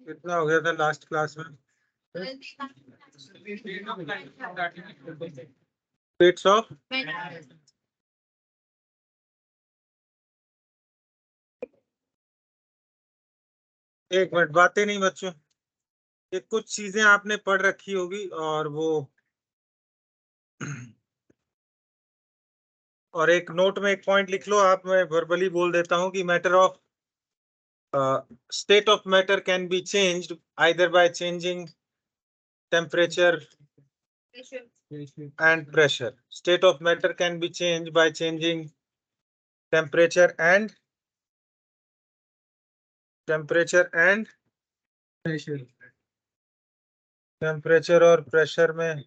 कितना हो गया था लास्ट क्लास में? States of एक मिनट, बातें नहीं बच्चों, ये कुछ चीजें आपने पढ़ रखी होगी और वो और एक नोट में एक पॉइंट लिख लो आप, मैं वर्बली बोल देता हूँ कि matter of state of matter can be changed either by changing temperature and pressure. State of matter can be changed by changing temperature and pressure. Temperature और प्रेशर में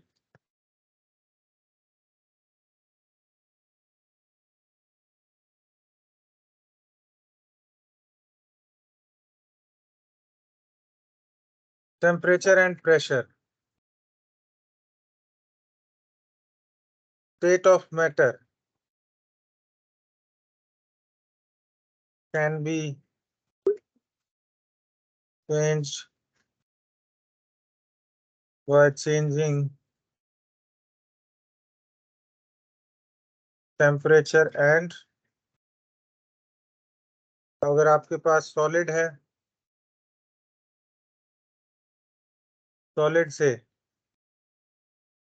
temperature and pressure. State of matter can be changed by changing temperature and, अगर आपके पास solid है, solid से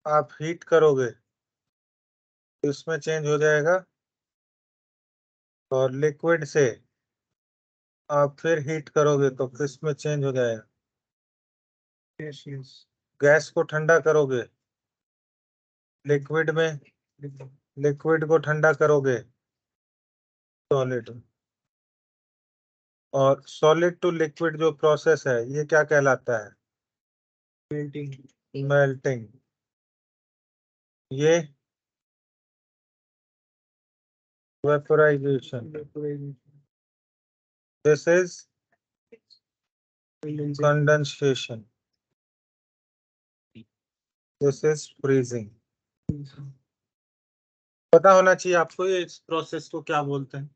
आप heat करोगे तो इसमें चेंज हो जाएगा, और लिक्विड से आप फिर हीट करोगे तो किस में चेंज हो जाएगा? गैस को ठंडा करोगे, लिक्विड में, लिक्विड को ठंडा करोगे सॉलिड, और सॉलिड टू लिक्विड जो प्रोसेस है ये क्या कहलाता है? मेल्टिंग. ये vaporisation. This is condensation. This is freezing. पता होना चाहिए आपको ये इस प्रोसेस को क्या बोलते हैं.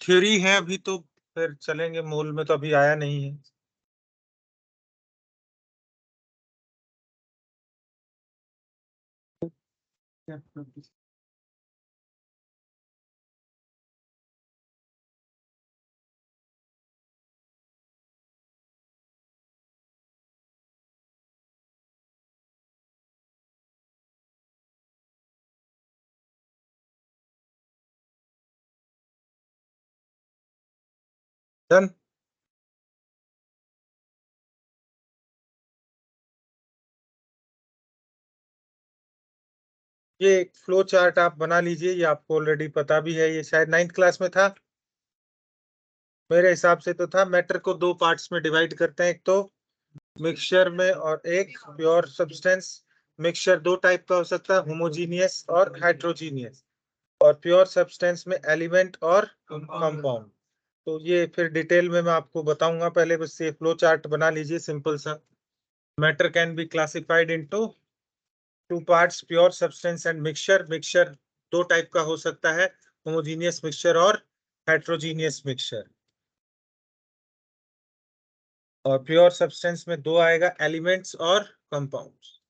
थ्योरी है अभी तो, फिर चलेंगे मूल में, तो अभी आया नहीं है. डन. ये एक फ्लो चार्ट आप बना लीजिए, ये आपको ऑलरेडी पता भी है, ये शायद 9th क्लास में था, मेरे हिसाब से तो था. मैटर को दो पार्ट्स में डिवाइड करते हैं, एक तो मिक्सचर में और एक प्योर सब्सटेंस. मिक्सचर दो टाइप का हो सकता है, होमोजीनियस और हाइड्रोजीनियस, और प्योर सब्सटेंस में एलिमेंट और कंपाउंड. तो ये फिर डिटेल में मैं आपको बताऊंगा, पहले बस ये फ्लो चार्ट बना लीजिए सिंपल सा. Matter can be classified into two parts, pure substance and mixture. Mixture दो टाइप का हो सकता है, होमोजीनियस मिक्सचर और हेट्रोजीनियस मिक्सचर. और प्योर सब्सटेंस में दो आएगा, एलिमेंट्स और कंपाउंड्स.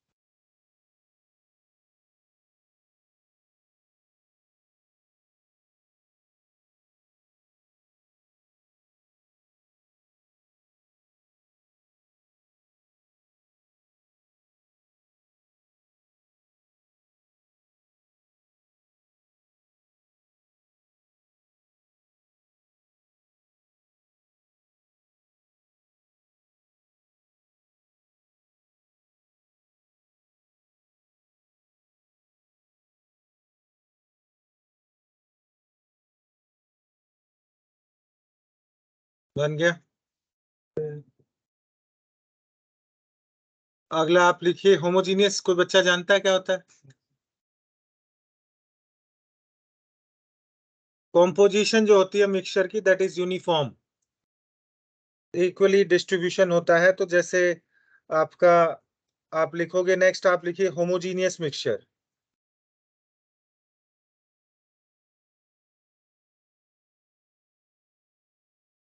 बन गया। अगला आप लिखिए होमोजीनियस। कोई बच्चा जानता है क्या होता है? कॉम्पोजिशन जो होती है मिक्सचर की, that is uniform, equally distribution होता है। तो जैसे आपका, आप लिखोगे, नेक्स्ट आप लिखिए होमोजीनियस मिक्सचर।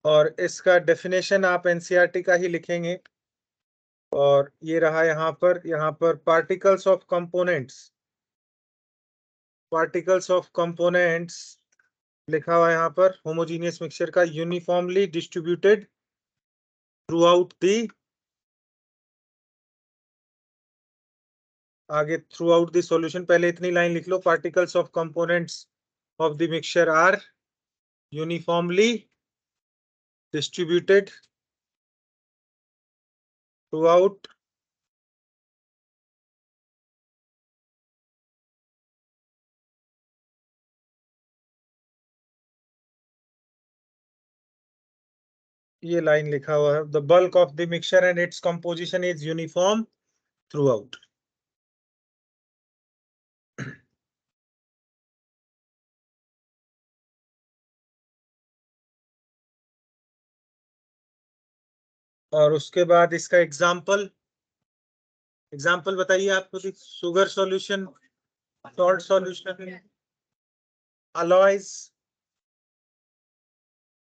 और इसका डेफिनेशन आप एनसीईआरटी का ही लिखेंगे। और ये रहा यहाँ पर particles of components, particles of components लिखा हुआ है यहाँ पर। होमोजीनियस मिक्सचर का uniformly distributed throughout the, आगे थ्रू आउट द सॉल्यूशन। पहले इतनी लाइन लिख लो, particles of components of the mixture are uniformly distributed throughout ये लाइन लिखा हुआ है, the bulk of the mixture and its composition is uniform throughout. और उसके बाद इसका एग्जाम्पल, एग्जाम्पल बताइए आपको। Sugar solution, salt solution, alloys,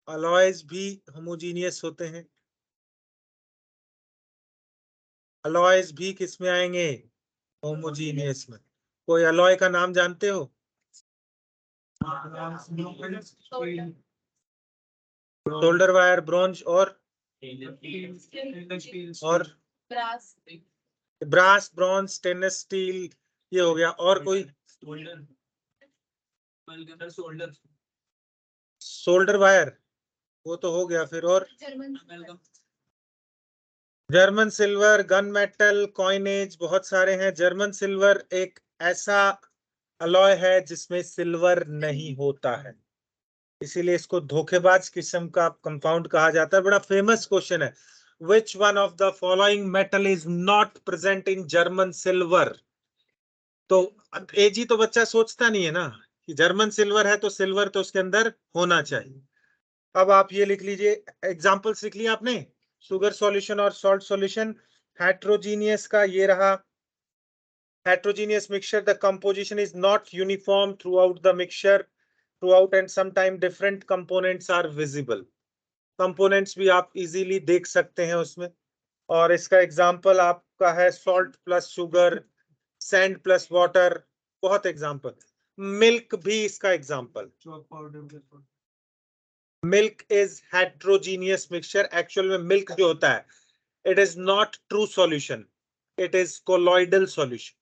alloys भी होमोजीनियस होते हैं। अलॉयज भी किस में आएंगे? होमोजीनियस में। कोई अलॉय का नाम जानते हो? शोल्डर वायर, ब्रोंज और ब्रास, ब्रॉन्ज, स्टेनलेस स्टील, ये हो गया। और कोई? शोल्डर वायर, वो तो हो गया। फिर और? German silver, gun metal, coinage, बहुत सारे हैं। जर्मन सिल्वर एक ऐसा अलॉय है जिसमें सिल्वर नहीं होता है, इसीलिए इसको धोखेबाज किस्म का कंपाउंड कहा जाता है। बड़ा फेमस क्वेश्चन है, which one of the following metal is not present in German silver? तो एजी तो बच्चा सोचता नहीं है ना कि जर्मन सिल्वर है तो सिल्वर तो उसके अंदर होना चाहिए। अब आप ये लिख लीजिए, एग्जांपल्स लिख लिया आपने, शुगर सॉल्यूशन और सॉल्ट सॉल्यूशन। हेट्रोजीनियस का ये रहा, heterogeneous mixture, the composition is not uniform throughout the mixture, throughout, and sometimes different components are visible. Components भी आप easily देख सकते हैं उसमें। और इसका एग्जाम्पल आपका है salt plus sugar, sand plus water, बहुत एग्जाम्पल। मिल्क भी इसका example. Milk is heterogeneous mixture. Actual में मिल्क जो होता है, it is not true solution, it is colloidal solution.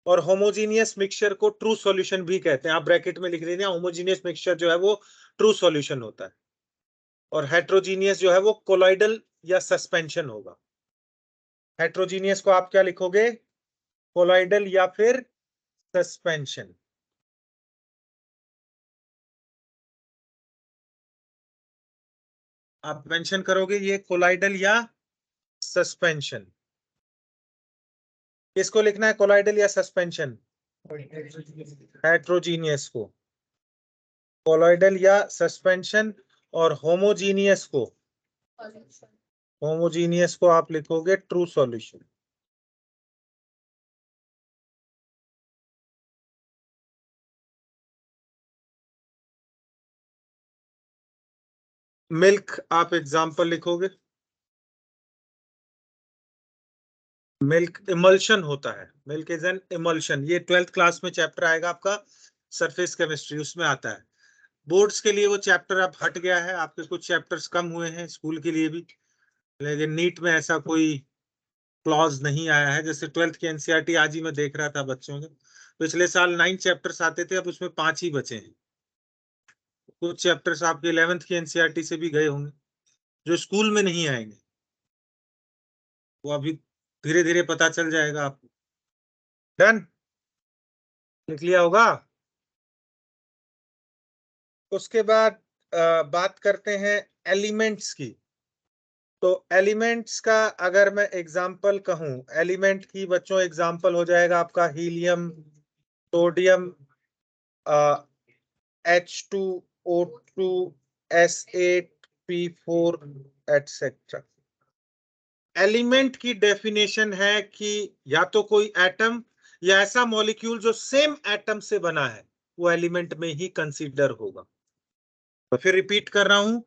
और होमोजीनियस मिक्सचर को ट्रू सॉल्यूशन भी कहते हैं। आप ब्रैकेट में लिख लीजिए, होमोजीनियस मिक्सचर जो है वो ट्रू सॉल्यूशन होता है, और हेट्रोजीनियस जो है वो कोलॉइडल या सस्पेंशन होगा। हेट्रोजीनियस को आप क्या लिखोगे? कोलॉइडल या फिर सस्पेंशन। आप मेंशन करोगे ये कोलॉइडल या सस्पेंशन। किसको लिखना है, कोलॉइडल या सस्पेंशन? हेट्रोजीनियस को कोलॉइडल या सस्पेंशन, और होमोजीनियस को, होमोजीनियस को आप लिखोगे ट्रू सॉल्यूशन। मिल्क आप एग्जाम्पल लिखोगे, मिल्क इमल्शन होता है, मिल्क इज एन इमल्शन। ये 12th क्लास में चैप्टर आएगा आपका, सरफेस केमिस्ट्री, उसमें आता है। बोर्ड्स के लिए वो चैप्टर अब हट गया है, आपके कुछ चैप्टर्स कम हुए हैं स्कूल के लिए भी, लेकिन नीट में ऐसा कोई क्लॉज नहीं आया है। जैसे 12th की एनसीईआरटी आज ही मैं देख रहा था बच्चों के, पिछले साल 9 चैप्टर्स आते थे, अब उसमें 5 ही बचे हैं। कुछ चैप्टर्स आपके 11th की एनसीईआरटी से भी गए होंगे, जो स्कूल में नहीं आएंगे, वो अभी धीरे धीरे पता चल जाएगा आपको। डन, लिख लिया होगा। उसके बाद बात करते हैं एलिमेंट्स की। तो एलिमेंट्स का अगर मैं एग्जांपल कहूं, एलिमेंट की बच्चों एग्जांपल हो जाएगा आपका helium, sodium, H2O2, S8P4 etcetera. Element की डेफिनेशन है कि या तो कोई एटम या ऐसा मॉलिक्यूल जो सेम एटम से बना है, वो एलिमेंट में ही कंसीडर होगा। तो फिर रिपीट कर रहा हूं,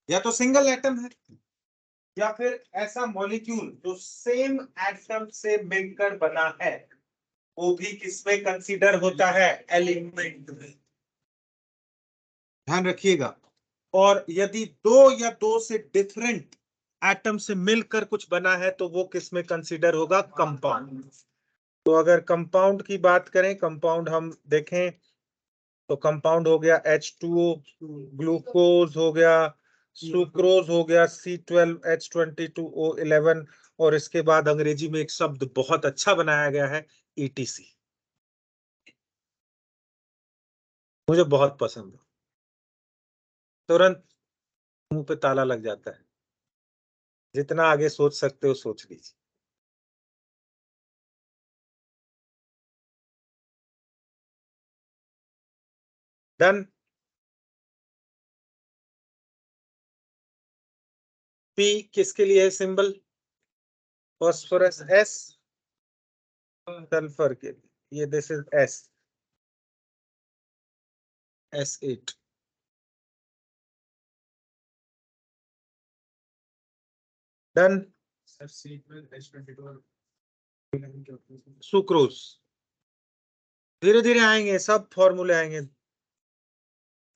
या तो सिंगल एटम है या फिर ऐसा मॉलिक्यूल जो सेम एटम से मिलकर बना है, वो भी किसमें कंसीडर होता है? एलिमेंट में। ध्यान रखिएगा। और यदि दो या दो से डिफरेंट एटम से मिलकर कुछ बना है तो वो किस में कंसीडर होगा? कंपाउंड। तो अगर कंपाउंड की बात करें, कंपाउंड हम देखें तो कंपाउंड हो गया H2O, ग्लूकोज हो गया, सुक्रोज हो गया, C12H22O11, और इसके बाद अंग्रेजी में एक शब्द बहुत अच्छा बनाया गया है, ETC। मुझे बहुत पसंद है, तुरंत मुंह पे ताला लग जाता है। जितना आगे सोच सकते हो सोच लीजिए। डन। पी किसके लिए है सिंबल? फॉस्फोरस। एस सल्फर के लिए, ये this is S8। Done. Sucrose. धीरे धीरे आएंगे, सब फॉर्मूले आएंगे।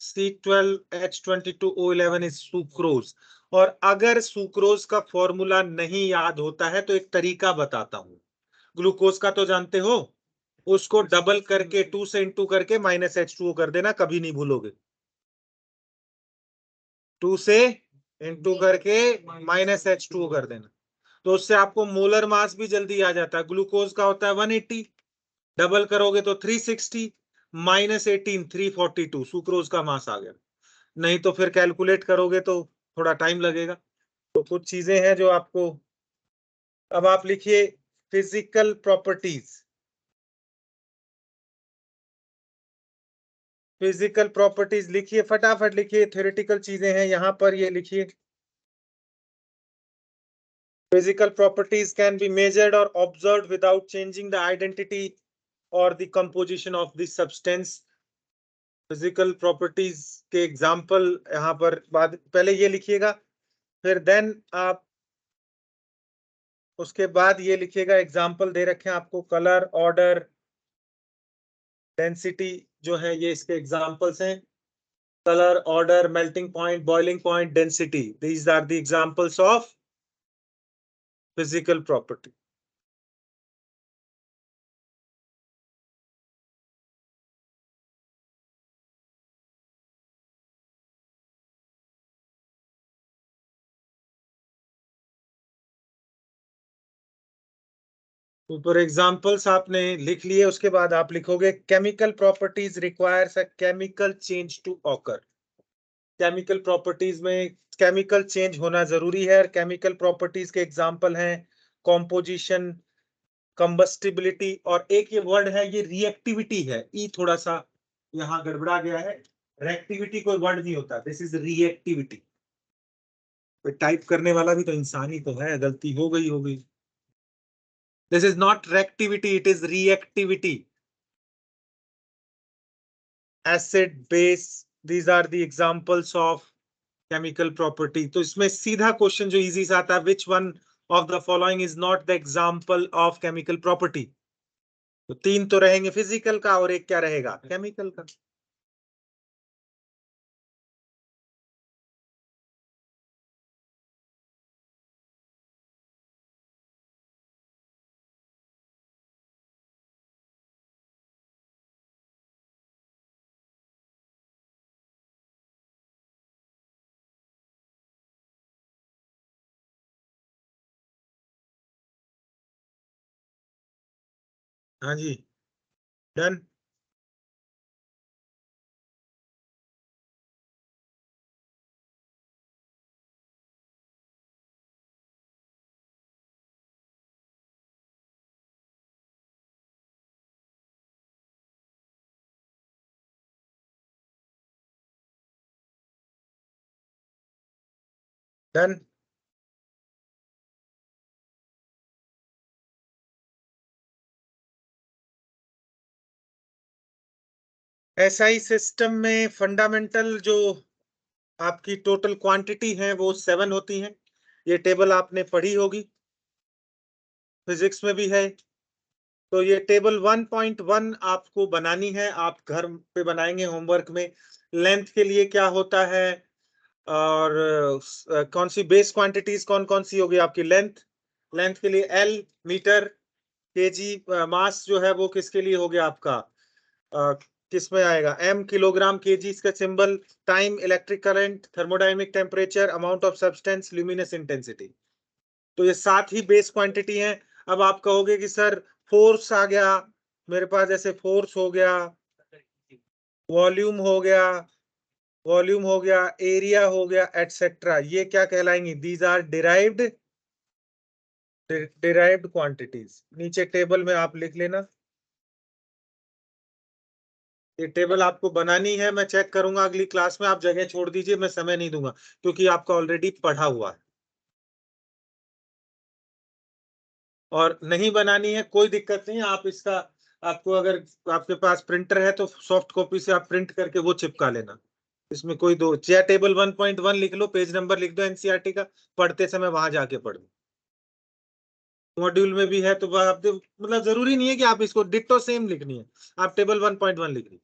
C12H22O11 is sucrose. और अगर सुक्रोज का फॉर्मूला नहीं याद होता है तो एक तरीका बताता हूं। ग्लूकोज का तो जानते हो, उसको डबल करके 2 से इंटू करके -H2O कर देना, कभी नहीं भूलोगे। 2 से इंटू करके -H2O कर देना, तो उससे आपको मोलर मास भी जल्दी आ जाता है। ग्लूकोज का होता है 180, डबल करोगे तो 360, -18 342, सुक्रोज का मास आ गया। नहीं तो फिर कैलकुलेट करोगे तो थोड़ा टाइम लगेगा। तो कुछ चीजें हैं जो आपको, अब आप लिखिए फिजिकल प्रॉपर्टीज। फिजिकल प्रॉपर्टीज लिखिए, फटाफट लिखिए, थ्योरेटिकल चीजें हैं यहां पर, ये लिखिए। Physical properties can be measured or observed without changing the identity or the composition of the substance. Physical properties के एग्जाम्पल यहाँ पर बाद, पहले ये लिखिएगा, फिर देन आप उसके बाद ये लिखिएगा। एग्जाम्पल दे रखे हैं आपको, कलर, ऑर्डर, डेंसिटी जो है, ये इसके एग्जाम्पल्स हैं। Colour, order, melting point, boiling point, density, these are the examples of physical property. ऊपर एग्जांपल्स आपने लिख लिए, उसके बाद आप लिखोगे chemical properties requires a chemical change to occur. Chemical properties में केमिकल चेंज होना जरूरी है, और केमिकल प्रॉपर्टीज के एग्जांपल हैं कॉम्पोजिशन, कंबस्टिबिलिटी, और एक ये वर्ड है, ये रिएक्टिविटी है। ई थोड़ा सा यहाँ गड़बड़ा गया है, रिएक्टिविटी कोई वर्ड नहीं होता, दिस इज रिएक्टिविटी। टाइप करने वाला भी तो इंसान ही तो है, गलती हो गई हो गई। This is not reactivity, it is reactivity. Acid, base, these are the examples of chemical property। तो इसमें सीधा क्वेश्चन जो इजी सा आता है, which one of the following is not the example of chemical property? तो तीन तो रहेंगे फिजिकल का, और एक क्या रहेगा? केमिकल का। हाँ जी, डन। डन। एसआई सिस्टम में फंडामेंटल जो आपकी टोटल क्वांटिटी है वो 7 होती हैं। ये टेबल आपने पढ़ी होगी, फिजिक्स में भी है। तो ये टेबल 1.1 आपको बनानी है, आप घर पे बनाएंगे होमवर्क में। लेंथ के लिए क्या होता है, और कौन सी बेस क्वांटिटीज कौन कौन सी होगी आपकी। लेंथ, लेंथ के लिए एल मीटर, केजी, मास जो है वो किसके लिए हो गया आपका, किस में आएगा, एम किलोग्राम केजी इसका symbol, time, electric current, thermodynamic temperature, amount of substance, luminous intensity. तो ये 7 ही बेस क्वांटिटी हैं। अब आप कहोगे कि सर फोर्स आ गया मेरे पास, जैसे फोर्स हो गया, वॉल्यूम हो गया, वॉल्यूम हो गया, एरिया हो गया, एटसेट्रा, ये क्या कहलाएंगी, दीज आर डिराइव्ड क्वांटिटीज। नीचे टेबल में आप लिख लेना। ये टेबल आपको बनानी है, मैं चेक करूंगा अगली क्लास में, आप जगह छोड़ दीजिए, मैं समय नहीं दूंगा क्योंकि आपका ऑलरेडी पढ़ा हुआ है। और नहीं बनानी है कोई दिक्कत नहीं, आप इसका, आपको अगर आपके पास प्रिंटर है तो सॉफ्ट कॉपी से आप प्रिंट करके वो चिपका लेना। इसमें कोई दो, चाहे टेबल 1.1 लिख लो, पेज नंबर लिख दो एनसीईआरटी का, पढ़ते समय वहां जाके पढ़ लो। मॉड्यूल में भी है तो आप मतलब जरूरी नहीं है कि आप इसको डिट्टो सेम लिखनी है, आप टेबल 1.1 लिख ली।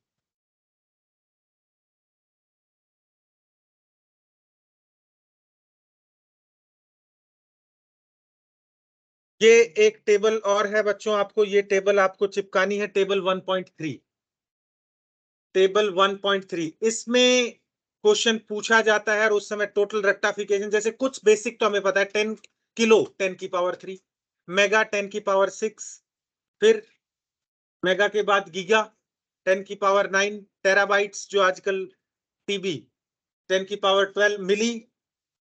ये एक टेबल और है बच्चों, आपको ये टेबल आपको चिपकानी है, टेबल 1.3। टेबल 1.3 इसमें क्वेश्चन पूछा जाता है और उस समय टोटल रेक्टाफिकेशन, जैसे कुछ बेसिक तो हमें पता है, 10 किलो 10 की पावर 3, मेगा 10 की पावर 6, फिर मेगा के बाद गीगा 10 की पावर 9, टेराबाइट्स जो आजकल टीबी 10 की पावर 12, मिली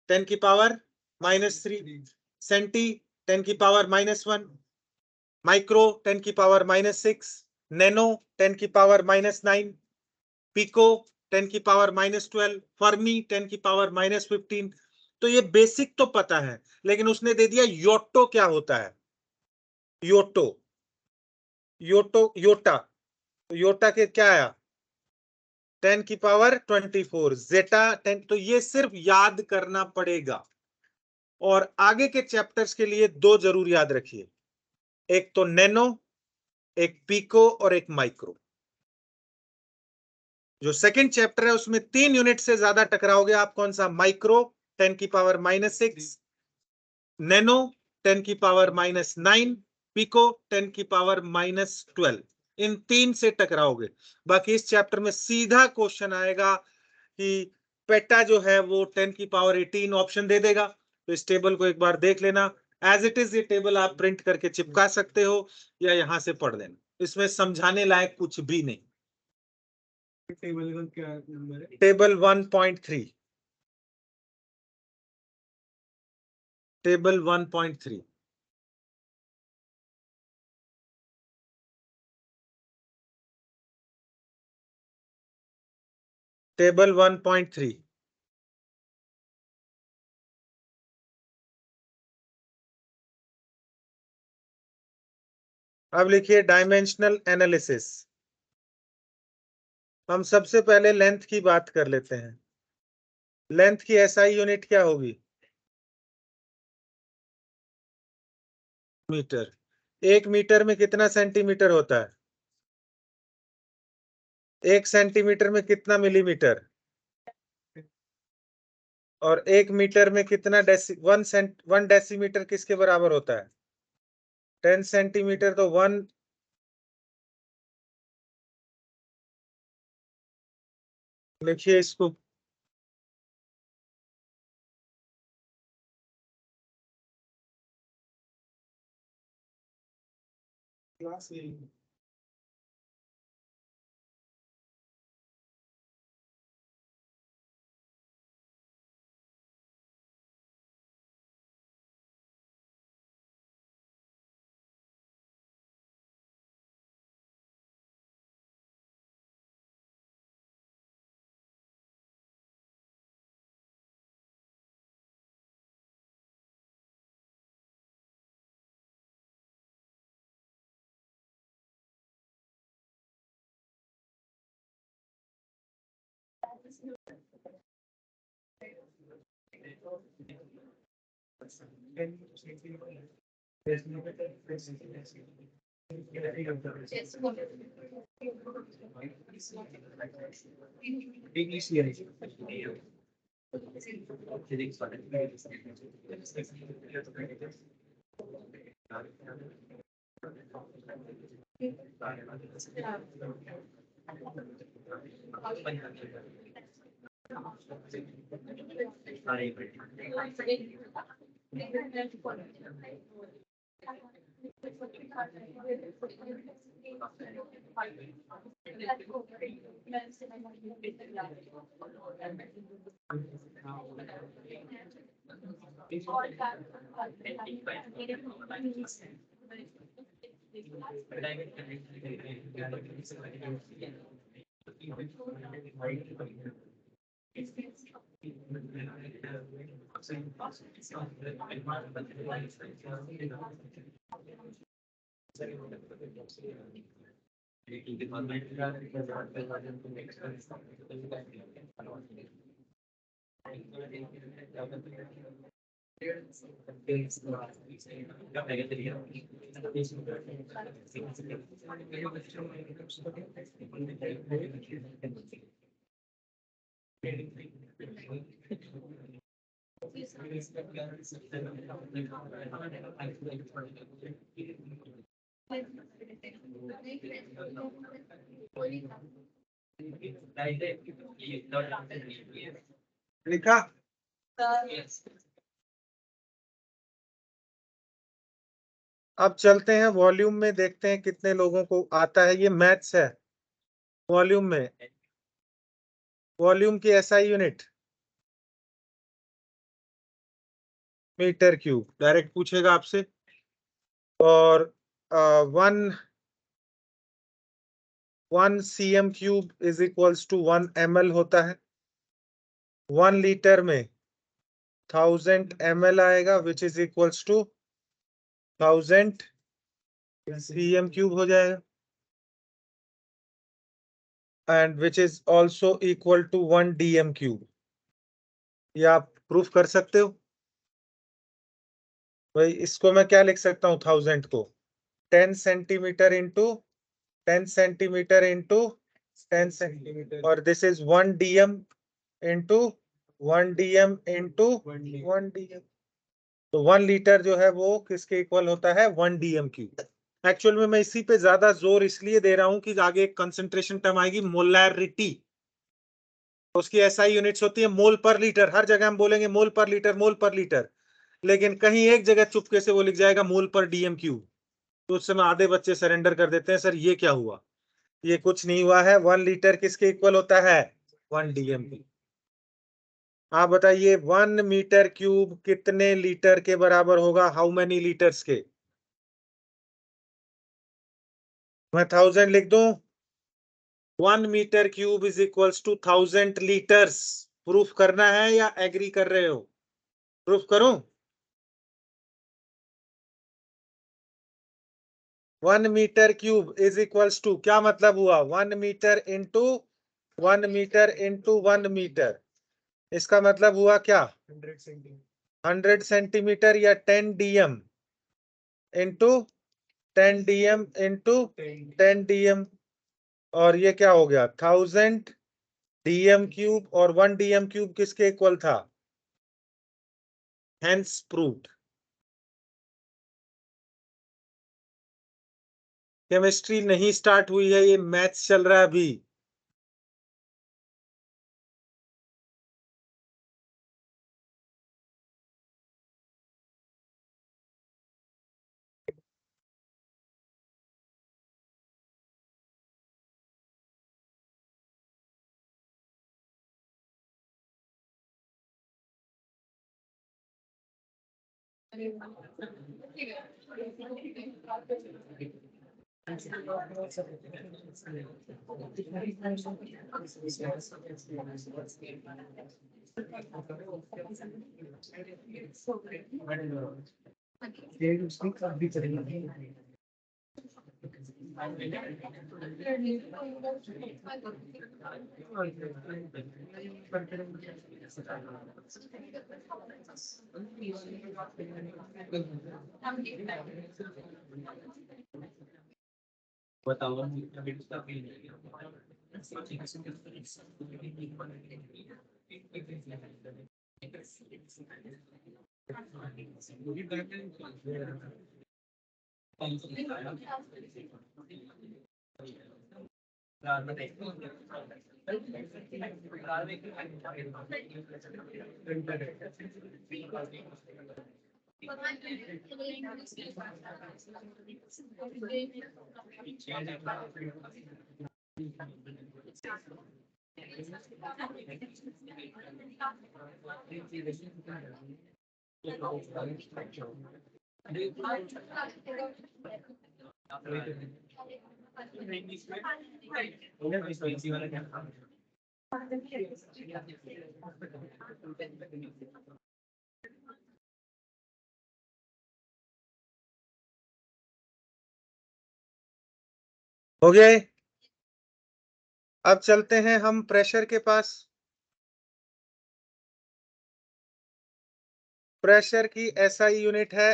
10 की पावर -3, सेंटी 10 की पावर -1, माइक्रो 10 की पावर -6, नैनो 10 की पावर -9, पिको 10 की पावर -12, फर्मी 10 की पावर -15। तो ये बेसिक तो पता है, लेकिन उसने दे दिया योटो क्या होता है, योटो, योटो, योटा, तो योटा के क्या आया, 10 की पावर 24, जेटा 10। तो ये सिर्फ याद करना पड़ेगा। और आगे के चैप्टर्स के लिए दो जरूर याद रखिए, एक तो नैनो, एक पिको और एक माइक्रो। जो सेकंड चैप्टर है उसमें 3 यूनिट से ज्यादा टकराओगे आप, कौन सा, माइक्रो 10 की पावर -6, नैनो 10 की पावर -9, पिको 10 की पावर -12, इन 3 से टकराओगे। बाकी इस चैप्टर में सीधा क्वेश्चन आएगा कि पेटा जो है वो 10 की पावर 18 ऑप्शन दे देगा। तो इस टेबल को एक बार देख लेना, एज इट इज ये टेबल आप प्रिंट करके चिपका सकते हो या यहां से पढ़ लेना, इसमें समझाने लायक कुछ भी नहीं। टेबल का क्या नंबर है, टेबल 1.3, टेबल 1.3। टेबल 1.3। अब लिखिए डायमेंशनल एनालिसिस। हम सबसे पहले लेंथ की बात कर लेते हैं। लेंथ की एसआई यूनिट क्या होगी, मीटर। 1 मीटर में कितना सेंटीमीटर होता है, 1 सेंटीमीटर में कितना मिलीमीटर, और 1 मीटर में कितना 1 डेसीमीटर किसके बराबर होता है, 10 सेंटीमीटर। तो 1, लिखिए इसको, लिखा। अब चलते हैं वॉल्यूम में, देखते हैं कितने लोगों को आता है। ये मैथ्स है। वॉल्यूम में, वॉल्यूम की SI unit metre cube direct पूछेगा आपसे। और 1 cm cube is equals to 1 ml होता है। 1 लीटर में 1000 ml आएगा, which is equals to 1000 cm cube हो जाएगा, and which is also equal to 1 dm cube. ये आप प्रूफ कर सकते हो भाई। इसको मैं क्या लिख सकता हूँ, 1000 को 10 centimetre into 10 centimetre into 10 centimetre, और this is 1 dm into 1 dm into 1 dm। तो 1 लीटर जो है वो किसके इक्वल होता है, 1 dm क्यूब। एक्चुअल में मैं इसी पे ज्यादा जोर इसलिए दे रहा हूं कि आगे एक कंसंट्रेशन टर्म आएगी, मोलैरिटी। उसकी एसआई यूनिट्स होती है मोल पर लीटर। हर जगह हम बोलेंगे मोल पर लीटर, मोल पर लीटर, लेकिन कहीं एक जगह चुपके से वो लिख जाएगा मोल पर डीएम क्यूब। तो उस समय आधे बच्चे सरेंडर कर देते हैं, सर ये क्या हुआ। ये कुछ नहीं हुआ है। 1 लीटर किसके इक्वल होता है, 1 डीएम क्यूब। आप बताइए 1 मीटर क्यूब कितने लीटर के बराबर होगा, हाउ मेनी लीटर्स के। मैं 1000 लिख दूं। 1 metre cube is equals to 1000 litres. Proof करना है या एग्री कर रहे हो, प्रूफ करूं। 1 metre cube is equals to, क्या मतलब हुआ, 1 metre into 1 metre into 1 metre. इसका मतलब हुआ क्या, 100 सेंटीमीटर या 10 DM into 10 DM into 10 DM. और ये क्या हो गया, 1000 डीएम क्यूब, और 1 डीएम क्यूब किसके इक्वल था, हेंस प्रूव्ड। केमिस्ट्री नहीं स्टार्ट हुई है, ये मैथ्स चल रहा है अभी। हो गया? अब चलते हैं हम प्रेशर के पास। प्रेशर की एसआई यूनिट है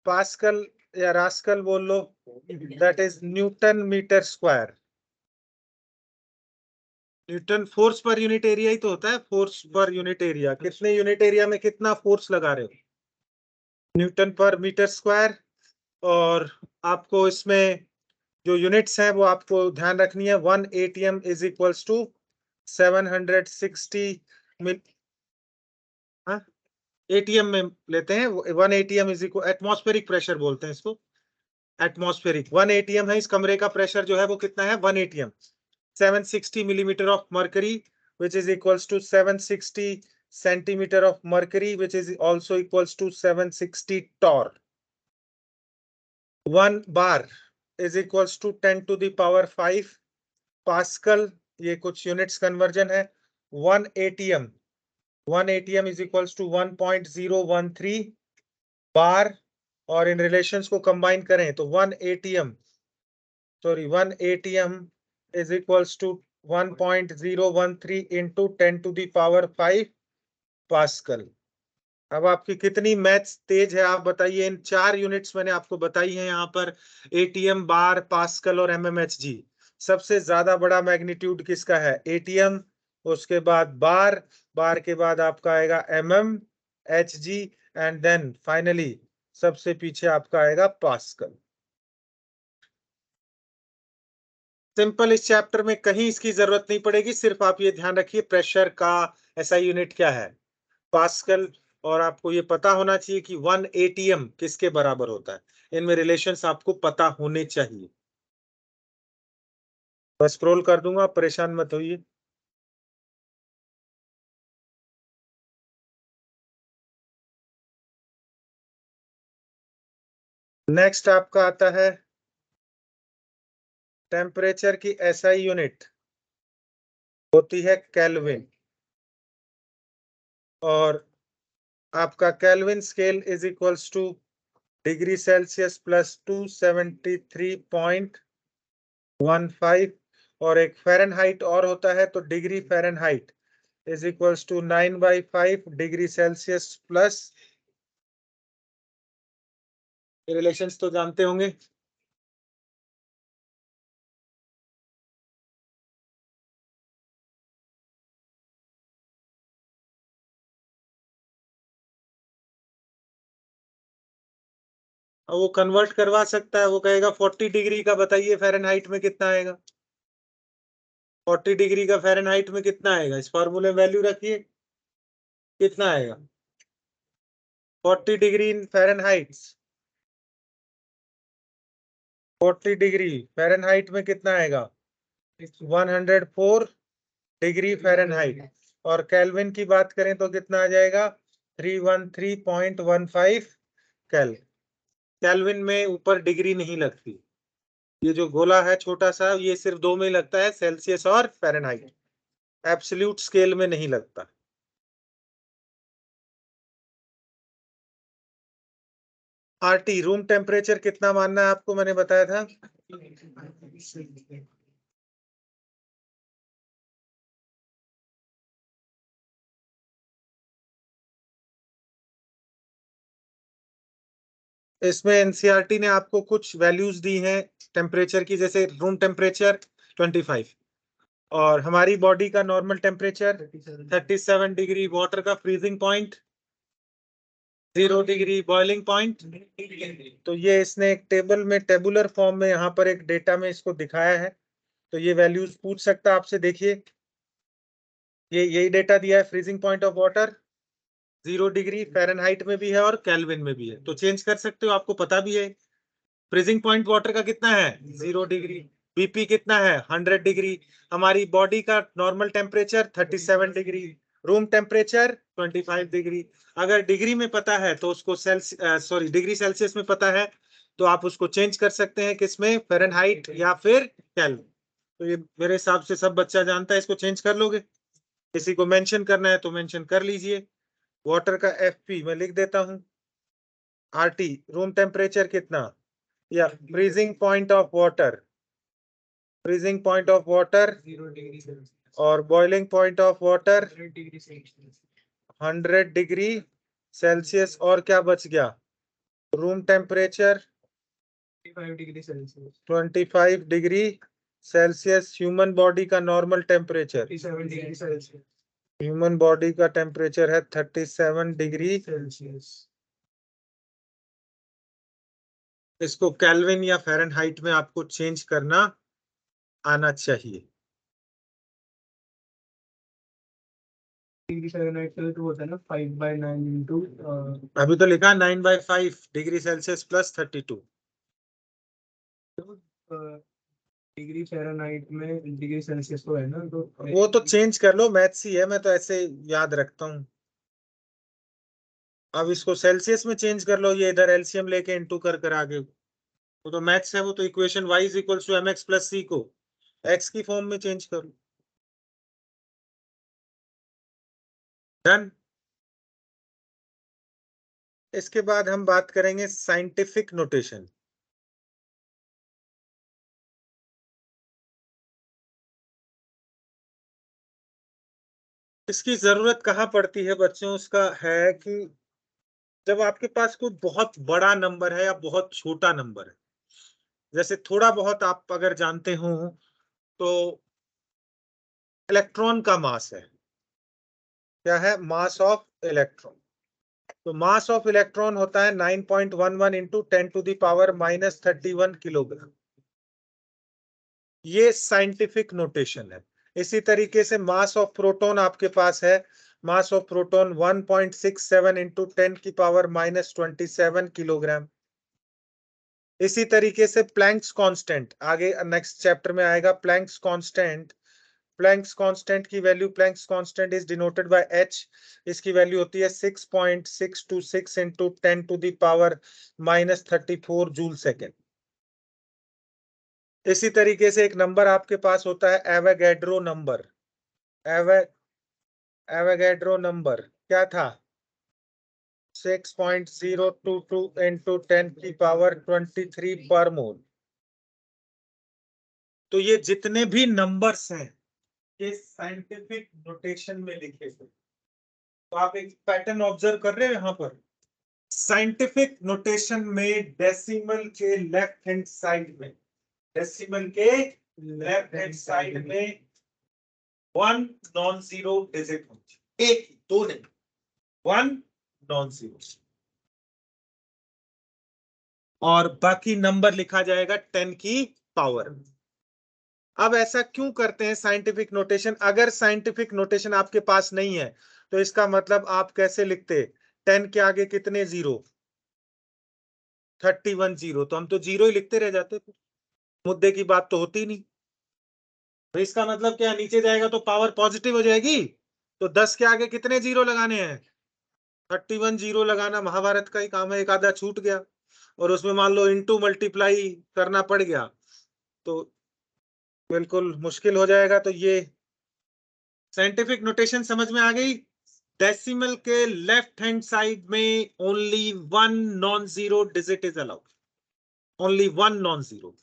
पास्कल या रास्कल बोल लो, that is newton metre square. Newton force पर यूनिट एरिया ही तो होता है, फोर्स पर यूनिट एरिया, कितने यूनिट एरिया में कितना फोर्स लगा रहे हो, न्यूटन पर मीटर स्क्वायर। और आपको इसमें जो यूनिट्स हैं वो आपको ध्यान रखनी है। 1 ATM is equals to 760 ATM में लेते हैं। 1 ATM is equal, atmospheric pressure बोलते हैं इसको, एटमॉस्फेरिक। 1 ATM है, इस कमरे का प्रेशर जो है वो कितना है, 1 ATM, 760 millimeter of mercury, which is equals to 760 centimeter of mercury, which is also equals to 760 torr. 1 bar is equals to 10 to the power 5 Pascal, ये कुछ यूनिट्स कन्वर्जन है। 1 ATM is equals to 1.013 बार, और इन relations को combine करें तो 1 ATM is equals to 1.013 into 10 to the power 5 pascal. अब आपकी कितनी मैथ्स तेज है आप बताइए। इन 4 यूनिट्स मैंने आपको बताई हैं यहाँ पर, ATM, बार, पास्कल और MMHg। सबसे ज्यादा बड़ा मैग्नीट्यूड किसका है, ATM, उसके बाद बार, बार के बाद आपका आएगा MMHg, एंड देन फाइनली सबसे पीछे आपका आएगा पास्कल। सिंपल, इस चैप्टर में कहीं इसकी जरूरत नहीं पड़ेगी, सिर्फ आप ये ध्यान रखिए प्रेशर का एसआई यूनिट क्या है, पास्कल, और आपको ये पता होना चाहिए कि 1 ATM किसके बराबर होता है। इनमें रिलेशंस आपको पता होने चाहिए। बस स्क्रॉल कर दूंगा, परेशान मत होइए। नेक्स्ट आपका आता है टेम्परेचर की एसआई यूनिट होती है केल्विन, और आपका kelvin scale is equals to degree Celsius plus 273.15, और एक फ़ारेनहाइट और होता है, तो degree Fahrenheit is equals to 9/5 degree Celsius plus, relations तो जानते होंगे। वो कन्वर्ट करवा सकता है, वो कहेगा 40 डिग्री का बताइए फ़ारेनहाइट में कितना आएगा, 40 डिग्री का फ़ारेनहाइट में कितना आएगा, इस फॉर्मूले में वैल्यू रखिए, कितना आएगा 40 degree in Fahrenheit, 40 degree Fahrenheit में कितना आएगा 104 डिग्री फ़ारेनहाइट, और केल्विन की बात करें तो कितना आ जाएगा 313.15 केल्विन। केल्विन में ऊपर डिग्री नहीं लगती, ये जो गोला है छोटा सा ये सिर्फ 2 में लगता है, सेल्सियस और फ़ारेनहाइट, एब्सोल्यूट स्केल में नहीं लगता। RT रूम टेम्परेचर कितना मानना है आपको, मैंने बताया था इसमें। एनसीईआरटी ने आपको कुछ वैल्यूज दी हैं टेम्परेचर की, जैसे रूम टेम्परेचर 25 और हमारी बॉडी का नॉर्मल टेम्परेचर 37 डिग्री, वाटर का freezing point 0 degree, boiling point. तो ये इसने एक टेबल में, टेबुलर फॉर्म में यहाँ पर एक डेटा में इसको दिखाया है। तो ये वैल्यूज पूछ सकता है आपसे। देखिए ये यही डेटा दिया है, freezing point of water 0 degree Fahrenheit में भी है और केल्विन में भी है, तो चेंज कर सकते हो, आपको पता भी है। फ्रीजिंग पॉइंट वाटर का कितना है 0 डिग्री, बीपी कितना है 100 डिग्री, हमारी बॉडी का normal temperature 37 degree, room temperature 25 degree. अगर डिग्री में पता है तो उसको डिग्री सेल्सियस में पता है तो आप उसको चेंज कर सकते हैं, किसमें, फ़ारेनहाइट या फिर केल्विन। तो ये मेरे हिसाब से सब बच्चा जानता है, इसको चेंज कर लोगे। किसी को मेंशन करना है तो मेंशन कर लीजिए। वाटर का एफपी मैं लिख देता हूं, आरटी रूम टेम्परेचर कितना, या freezing point of water, freezing point of water 0 degree और boiling point of water 100 degree Celsius 100 degree Celsius. और क्या बच गया, room temperature 25 degree Celsius 25 degree Celsius. Human body का normal temperature 37 degree Celsius human body का temperature है 37 degree Celsius. इसको kelvin या फ़ारेनहाइट में आपको चेंज करना आना चाहिए। डिग्री फ़ारेनहाइट का तो होता है ना 5/9 इंटू अभी तो लिखा 9/5 degree Celsius plus 32। Degree Fahrenheit में डिग्री सेल्सियस तो है ना, तो वो तो चेंज कर लो, मैथ्स ही है, मैं तो ऐसे याद रखता हूँ। अब इसको सेल्सियस में चेंज कर लो, ये इधर एलसीएम लेके इनटू कर कर आगे, वो तो मैथ्स है। वो तो equation y is equals to mx plus c को x की फॉर्म में चेंज करो। डन। इसके बाद हम बात करेंगे साइंटिफिक नोटेशन। इसकी जरूरत कहाँ पड़ती है बच्चों, उसका है कि जब आपके पास कोई बहुत बड़ा नंबर है या बहुत छोटा नंबर है, जैसे थोड़ा बहुत आप अगर जानते हो तो इलेक्ट्रॉन का मास है, क्या है, मास ऑफ इलेक्ट्रॉन। तो मास ऑफ इलेक्ट्रॉन होता है 9.11 इंटू 10⁻⁻31 किलोग्राम। ये साइंटिफिक नोटेशन है। इसी तरीके से मास ऑफ प्रोटॉन आपके पास है, mass of proton 1.67 into 10⁻⁻27 kilogram. इसी तरीके से प्लैंक्स कांस्टेंट आगे नेक्स्ट चैप्टर में आएगा, प्लैंक्स कांस्टेंट। प्लैंक्स कांस्टेंट की value, Planck's constant is denoted by h। इसकी वैल्यू होती है 6.626 इंटू 10⁻⁻34 जूल सेकेंड। इसी तरीके से एक नंबर आपके पास होता है एवोगैड्रो नंबर। एवोगैड्रो नंबर क्या था, 6.022 इंटू 10⁻23 पर मोल। तो ये जितने भी नंबर्स हैं ये साइंटिफिक नोटेशन में लिखे थे। तो आप एक पैटर्न ऑब्जर्व कर रहे हो यहाँ पर, साइंटिफिक नोटेशन में डेसिमल के लेफ्ट हैंड साइड में, डेसिमल के लेफ्ट हैंड साइड में 1 नॉन जीरो डिजिट होती, एक दो नहीं, 1 नॉन जीरो, और बाकी नंबर लिखा जाएगा 10 की पावर। अब ऐसा क्यों करते हैं साइंटिफिक नोटेशन, अगर साइंटिफिक नोटेशन आपके पास नहीं है तो इसका मतलब आप कैसे लिखते, 10 के आगे कितने जीरो, 31 जीरो, तो हम तो जीरो ही लिखते रह जाते, मुद्दे की बात तो होती नहीं। तो इसका मतलब क्या, नीचे जाएगा तो पावर पॉजिटिव हो जाएगी, तो 10 के आगे कितने जीरो लगाने हैं, 31 जीरो लगाना महाभारत का ही काम है, एक आधा छूट गया और उसमें मान लो इंटू मल्टीप्लाई करना पड़ गया तो बिल्कुल मुश्किल हो जाएगा। तो ये साइंटिफिक नोटेशन समझ में आ गई। डेसिमल के लेफ्ट हैंड साइड में only one non zero digit is allowed, only one non zero.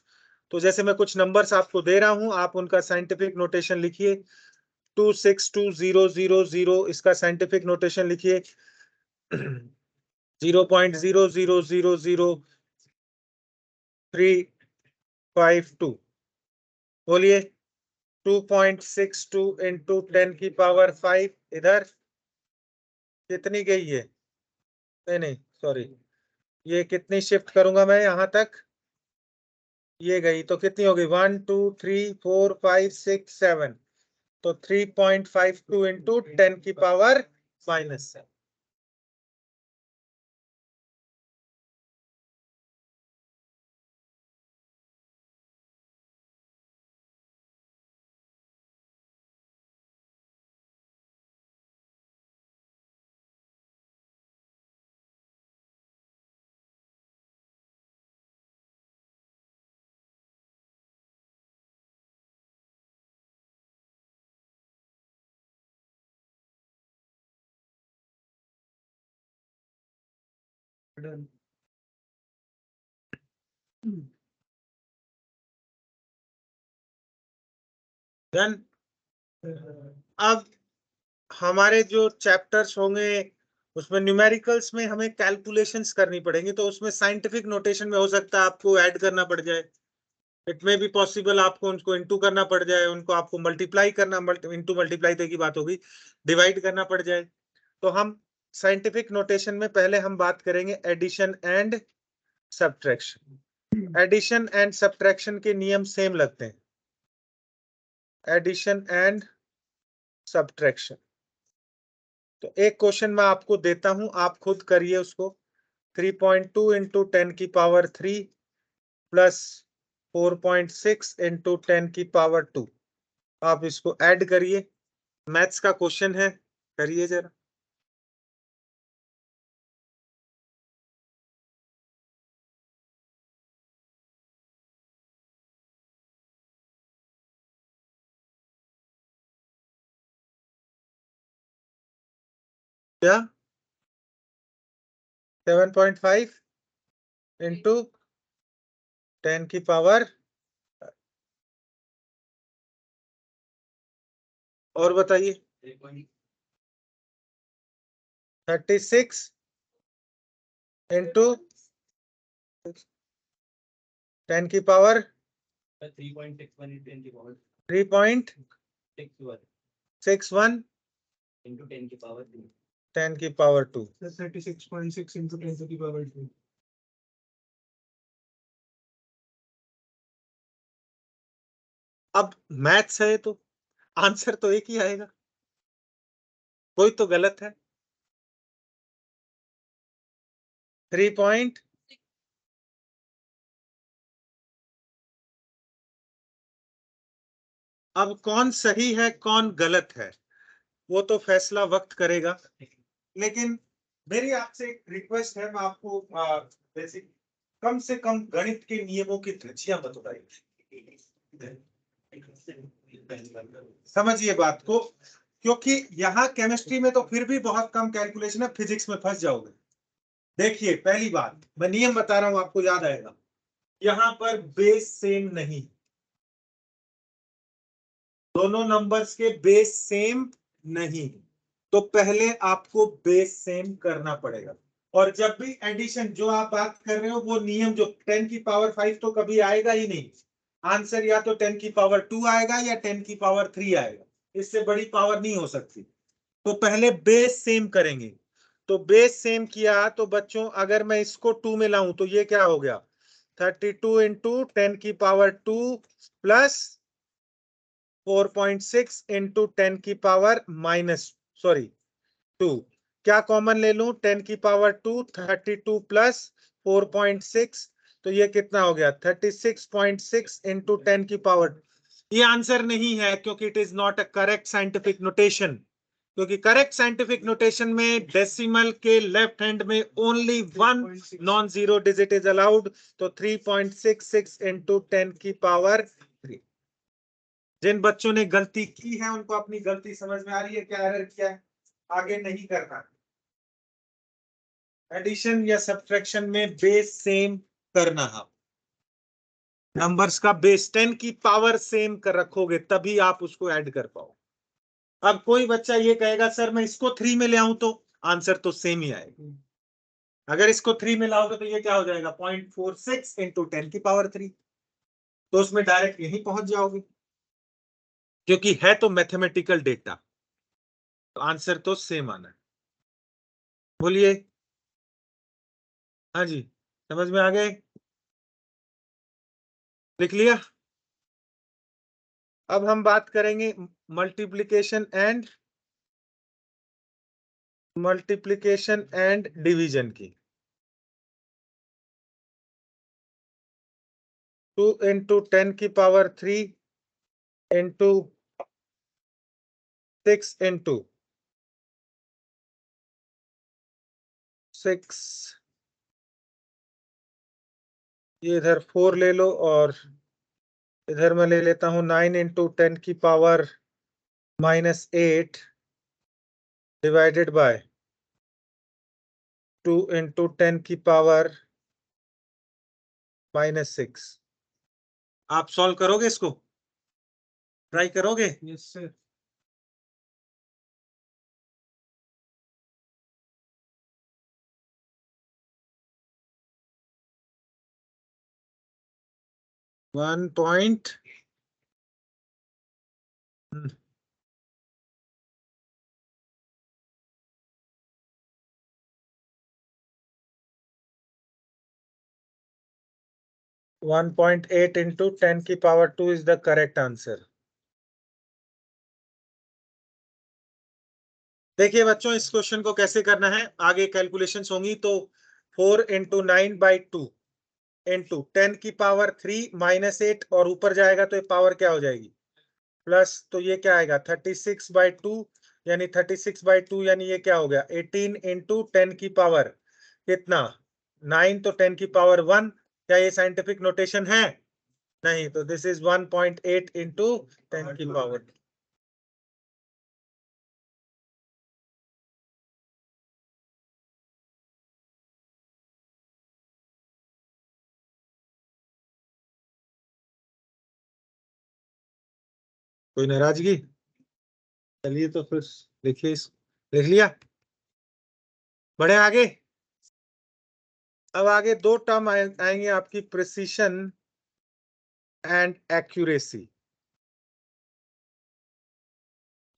तो जैसे मैं कुछ नंबर्स आपको दे रहा हूं, आप उनका साइंटिफिक नोटेशन लिखिए। 262,000, इसका साइंटिफिक नोटेशन लिखिए। 0.0000352, बोलिए। 2.62 इंटू 10⁵ इधर कितनी गई है? नहीं सॉरी, ये कितनी शिफ्ट करूंगा मैं यहां तक, ये गई तो कितनी होगी? 1 2 3 4 5 6 7, तो 3.52 इंटू 10⁻⁻7। डन। अब हमारे जो चैप्टर्स होंगे उसमें न्यूमेरिकल्स में हमें कैलकुलेशंस करनी पड़ेंगी, तो उसमें साइंटिफिक नोटेशन में हो सकता है आपको ऐड करना पड़ जाए। इट में भी पॉसिबल आपको उनको इंटू करना पड़ जाए, उनको आपको मल्टीप्लाई करना, इंटू मल्टीप्लाई तो की बात होगी, डिवाइड करना पड़ जाए। तो हम साइंटिफिक नोटेशन में पहले हम बात करेंगे addition and subtraction. Addition and subtraction के नियम सेम लगते हैं, एडिशन एंड सब्ट्रैक्शन। तो एक क्वेश्चन मैं आपको देता हूं, आप खुद करिए उसको। 3.2 इंटू 10⁻³ प्लस 4.6 इंटू 10⁻²। आप इसको ऐड करिए, मैथ्स का क्वेश्चन है, करिए जरा। क्या 7.5 इंटू 10⁻, और बताइए। 36 इंटू 10⁻, 3.61 into 10⁻². 10⁻²। 36.6 into 10⁻². अब मैथ्स है तो आंसर तो एक ही आएगा, कोई तो गलत है। 3. अब कौन सही है कौन गलत है वो तो फैसला वक्त करेगा, लेकिन मेरी आपसे एक रिक्वेस्ट है, मैं आपको बेसिक कम से कम गणित के नियमों की धज्जियां मत उड़ाइए, समझिए बात को, क्योंकि यहाँ केमिस्ट्री में तो फिर भी बहुत कम कैलकुलेशन है, फिजिक्स में फंस जाओगे। देखिए पहली बात मैं नियम बता रहा हूं, आपको याद आएगा। यहां पर बेस सेम नहीं, दोनों नंबर्स के बेस सेम नहीं, तो पहले आपको बेस सेम करना पड़ेगा। और जब भी एडिशन जो आप बात कर रहे हो वो नियम जो 10⁻5 तो कभी आएगा ही नहीं, आंसर या तो 10⁻² आएगा या 10⁻³ आएगा, इससे बड़ी पावर नहीं हो सकती। तो पहले बेस सेम करेंगे, तो बेस सेम किया तो बच्चों अगर मैं इसको 2 में लाऊं तो ये क्या हो गया? 32 इंटू 10⁻² प्लस 4.6 इंटू 10⁻²। क्या कॉमन ले लूं? 10⁻², 32 प्लस 4.6, तो ये कितना हो गया? 36.6 इंटू 10⁻²। ये आंसर नहीं है क्योंकि it is not a correct scientific notation, क्योंकि करेक्ट साइंटिफिक नोटेशन में डेसिमल के लेफ्ट हैंड में only one non zero digit is allowed, तो 3.66 इंटू 10⁻³। जिन बच्चों ने गलती की है उनको अपनी गलती समझ में आ रही है, क्या एरर किया है? आगे नहीं करना। एडिशन या सब्ट्रैक्शन में बेस सेम करना है। नंबर्स का बेस 10 की पावर सेम कर रखोगे तभी आप उसको ऐड कर पाओ। अब कोई बच्चा ये कहेगा सर मैं इसको 3 में ले आऊं तो आंसर तो सेम ही आएगा। अगर इसको 3 में लाओगे तो ये क्या हो जाएगा 0.46 इंटू 10 की पावर 3, तो उसमें डायरेक्ट यहीं पहुंच जाओगे क्योंकि है तो मैथमेटिकल डेटा, तो आंसर तो सेम आना है। बोलिए। हाँ जी, समझ में आ गए? लिख लिया? अब हम बात करेंगे मल्टीप्लिकेशन एंड डिवीजन की। 2 इंटू 10 की पावर 3 इंटू 6 इंटू 6, ये इधर 4 ले लो और इधर मैं ले लेता हूं 9 इंटू 10 की पावर -8 डिवाइडेड बाय 2 इंटू 10 की पावर -6। आप सॉल्व करोगे इसको? ट्राई करोगे? Yes sir. 1 पॉइंट 1.8 इंटू 10 की power 2 is the correct answer. देखिए बच्चों, इस क्वेश्चन को कैसे करना है, आगे कैलकुलेशंस होंगी। तो 4 इंटू 9/2 इंटू 10 की पावर 3 -8 और ऊपर जाएगा तो ये पावर क्या हो जाएगी प्लस, तो ये क्या आएगा 36/2, यानी 36/2 यानी ये क्या हो गया 18 इंटू 10 की पावर कितना 9, तो 10 की पावर 1। क्या ये साइंटिफिक नोटेशन है? नहीं, तो दिस इज 1.8 इंटू 10 की पावर। कोई नाराजगी? चलिए तो फिर देखिए, लिख लिया? बढ़े आगे। अब आगे दो टर्म आएंगे आपकी, प्रिसीशन एंड एक्यूरेसी।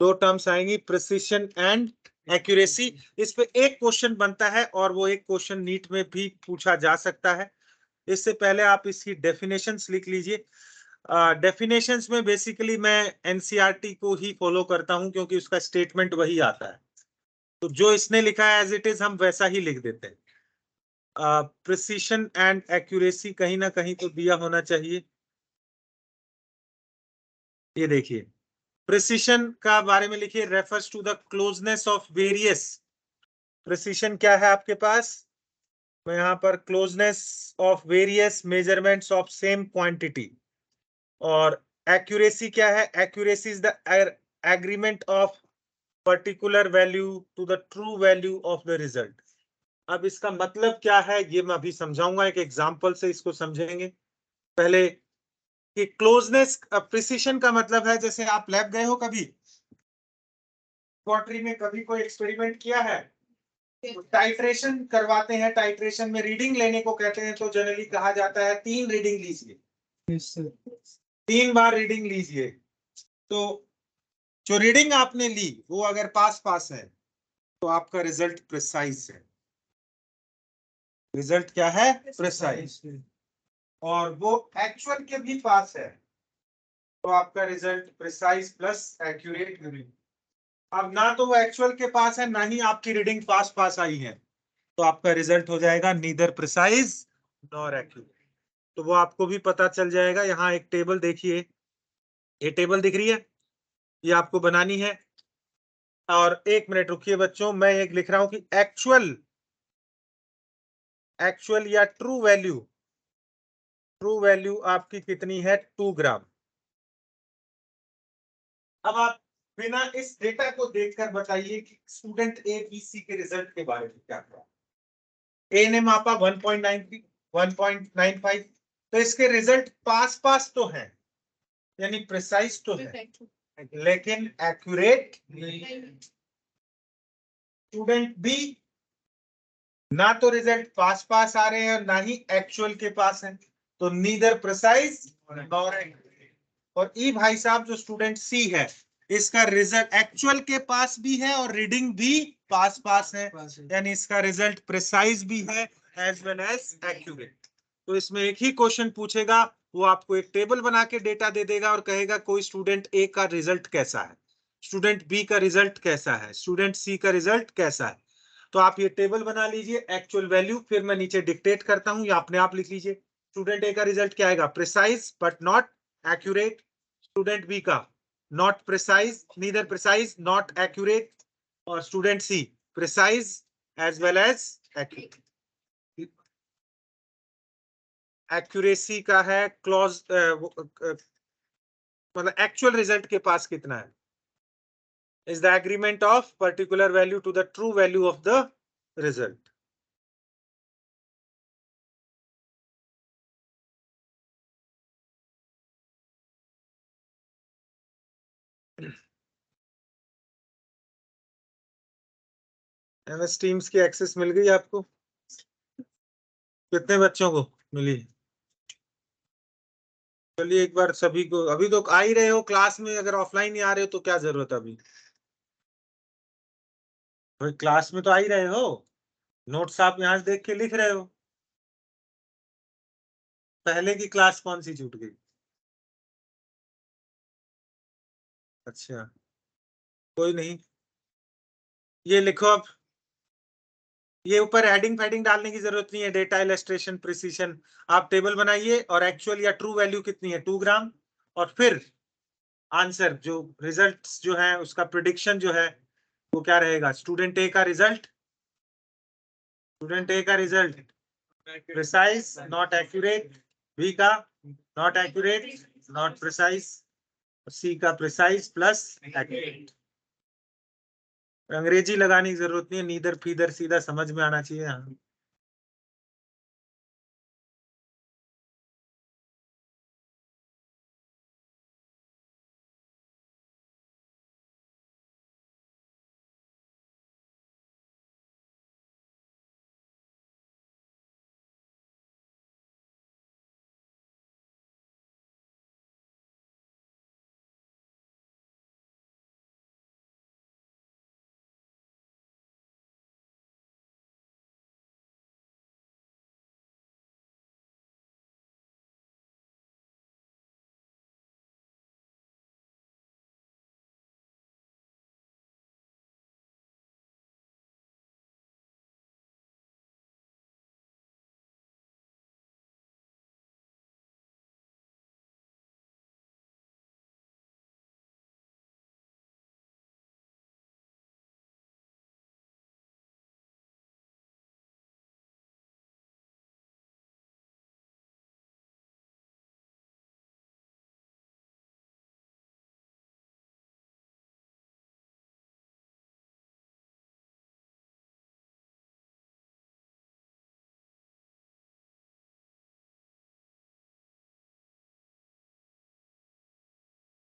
दो टर्म्स आएंगी, प्रिसीशन एंड एक्यूरेसी। इस पे एक क्वेश्चन बनता है और वो एक क्वेश्चन नीट में भी पूछा जा सकता है। इससे पहले आप इसकी डेफिनेशंस लिख लीजिए। डेफिनेशंस में बेसिकली मैं एनसीईआरटी को ही फॉलो करता हूं क्योंकि उसका स्टेटमेंट वही आता है, तो जो इसने लिखा है एज इट इज हम वैसा ही लिख देते हैं। प्रिसीशन एंड एक्यूरेसी कहीं ना कहीं तो दिया होना चाहिए। ये देखिए, प्रिसीशन का बारे में लिखिए, refers to the closeness of various. Precision क्या है आपके पास, तो यहाँ पर closeness of various measurements of same quantity. और एक्यूरेसी क्या है, accuracy is the agreement of particular value to the true value of the result. अब इसका मतलब क्या है ये मैं अभी समझाऊंगा, एक एग्जांपल से इसको समझेंगे। पहले कि क्लोजनेस, प्रिसीशन का मतलब है, जैसे आप लैब गए हो कभी, लैबोरेटरी में कभी कोई एक्सपेरिमेंट किया है, टाइट्रेशन करवाते हैं, टाइट्रेशन में रीडिंग लेने को कहते हैं, तो जनरली कहा जाता है 3 रीडिंग लीजिए। Yes sir. 3 बार रीडिंग लीजिए। तो जो रीडिंग आपने ली वो अगर पास पास है तो आपका रिजल्ट प्रिसाइज है। रिजल्ट क्या है? प्रिसाइज। और वो एक्चुअल के भी पास है तो आपका result precise plus accurate reading. अब ना तो वो एक्चुअल के पास है ना ही आपकी रीडिंग पास पास आई है, तो आपका रिजल्ट हो जाएगा नीदर प्रिसाइज नॉर एक्यूरेट। तो वो आपको भी पता चल जाएगा। यहाँ एक टेबल देखिए, ये टेबल दिख रही है, ये आपको बनानी है। और एक मिनट रुकिए बच्चों, मैं एक लिख रहा हूं कि एक्चुअल या ट्रू वैल्यू आपकी कितनी है 2 ग्राम। अब आप बिना इस डेटा को देखकर बताइए कि स्टूडेंट ए बी सी के रिजल्ट के बारे में क्या कहा। ए ने मापा 1.93 1.95, तो इसके रिजल्ट पास पास तो है, यानी प्रिसाइज तो है, लेकिन एक्यूरेट नहीं। स्टूडेंट बी ना तो रिजल्ट पास पास आ रहे हैं और ना ही एक्चुअल के पास है, तो नीदर प्रिसाइज नॉर एक्यूरेट। और ई भाई साहब जो स्टूडेंट सी है, इसका रिजल्ट एक्चुअल के पास भी है और रीडिंग भी पास पास है, यानी इसका रिजल्ट प्रिसाइज भी है एज वेल एज एक्यूरेट। तो इसमें एक ही क्वेश्चन पूछेगा, वो आपको एक टेबल बना के डेटा दे देगा और कहेगा कोई स्टूडेंट ए का रिजल्ट कैसा है, स्टूडेंट बी का रिजल्ट कैसा है, स्टूडेंट सी का रिजल्ट कैसा है। तो आप ये टेबल बना लीजिए, एक्चुअल वैल्यू, फिर मैं नीचे डिक्टेट करता हूं या अपने आप लिख लीजिए। स्टूडेंट ए का रिजल्ट क्या आएगा, precise but not accurate. Student B का not precise, neither precise not accurate. और student C precise as well as accurate. Accuracy का है क्लॉज, मतलब एक्चुअल रिजल्ट के पास कितना है, is the agreement of particular value to the true value of the result. MS Teams की access मिल गई आपको? कितने बच्चों को मिली? चलिए एक बार सभी को, अभी तो आ ही रहे हो क्लास में, अगर ऑफलाइन नहीं आ रहे हो तो क्या जरूरत है अभी, भाई क्लास में तो आ ही रहे हो, नोट्स आप यहाँ से देख के लिख रहे हो। पहले की क्लास कौन सी छूट गई? अच्छा कोई नहीं, ये लिखो अब, ये ऊपर हेडिंग फैडिंग डालने की जरूरत नहीं है, डेटा इलस्ट्रेशन प्रिसीशन। आप टेबल बनाइए और एक्चुअल या ट्रू वैल्यू कितनी है 2 ग्राम, और फिर आंसर जो रिजल्ट्स जो है उसका प्रिडिक्शन जो है वो क्या रहेगा, स्टूडेंट ए का रिजल्ट, स्टूडेंट ए का result precise not accurate, B का not accurate not precise, C का प्रिसाइज प्लस एक्यूरेट। अंग्रेजी लगाने की जरूरत नहीं है, नीदर फीदर सीधा समझ में आना चाहिए। हाँ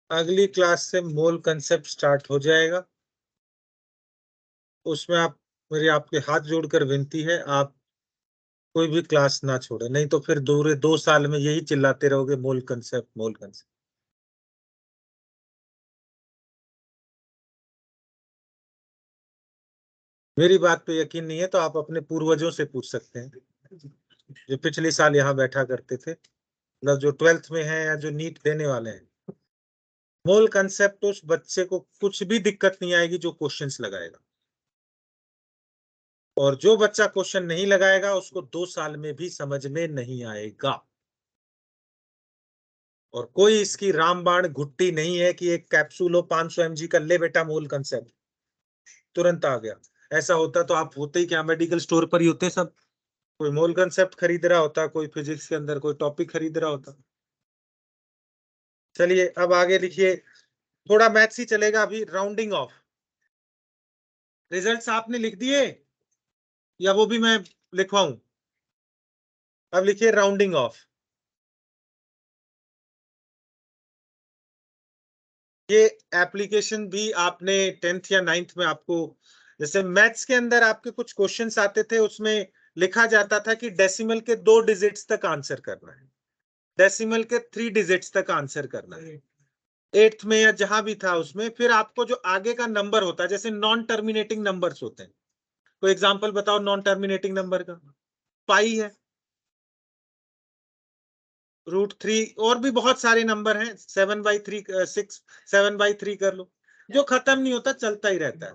अगली क्लास से मोल कंसेप्ट स्टार्ट हो जाएगा, उसमें आप, मेरी आपके हाथ जोड़कर विनती है, आप कोई भी क्लास ना छोड़े, नहीं तो फिर दूसरे 2 साल में यही चिल्लाते रहोगे मोल कंसेप्ट मोल कंसेप्ट। मेरी बात पे यकीन नहीं है तो आप अपने पूर्वजों से पूछ सकते हैं, जो पिछले साल यहाँ बैठा करते थे, मतलब जो 12th में है या जो नीट देने वाले हैं। मोल कंसेप्ट उस बच्चे को कुछ भी दिक्कत नहीं आएगी जो क्वेश्चंस लगाएगा, और जो बच्चा क्वेश्चन नहीं लगाएगा उसको 2 साल में भी समझ में नहीं आएगा। और कोई इसकी रामबाण घुट्टी नहीं है कि एक कैप्सूल हो 500 mg का, ले बेटा मोल कंसेप्ट तुरंत आ गया। ऐसा होता तो आप होते ही क्या, मेडिकल स्टोर पर ही होते सब, कोई मोल कंसेप्ट खरीद रहा होता, कोई फिजिक्स के अंदर कोई टॉपिक खरीद रहा होता। चलिए अब आगे लिखिए, थोड़ा मैथ्स ही चलेगा अभी। राउंडिंग ऑफ, रिजल्ट्स आपने लिख दिए या वो भी मैं लिखवाऊं? अब लिखिए राउंडिंग ऑफ। ये एप्लीकेशन भी आपने 10th या 9th में आपको, जैसे मैथ्स के अंदर आपके कुछ क्वेश्चंस आते थे, उसमें लिखा जाता था कि डेसिमल के 2 डिजिट्स तक आंसर करना है, डेसिमल के 3 डिजिट्स तक आंसर करना है। 8th में या जहां भी था उसमें फिर आपको जो आगे का नंबर होता है, जैसे नॉन टर्मिनेटिंग नंबर्स होते हैं, कोई एग्जांपल बताओ नॉन टर्मिनेटिंग नंबर का? पाई है, √3, और भी बहुत सारे नंबर हैं, 7/3, 6, 7/3 कर लो, जो खत्म नहीं होता, चलता ही रहता है।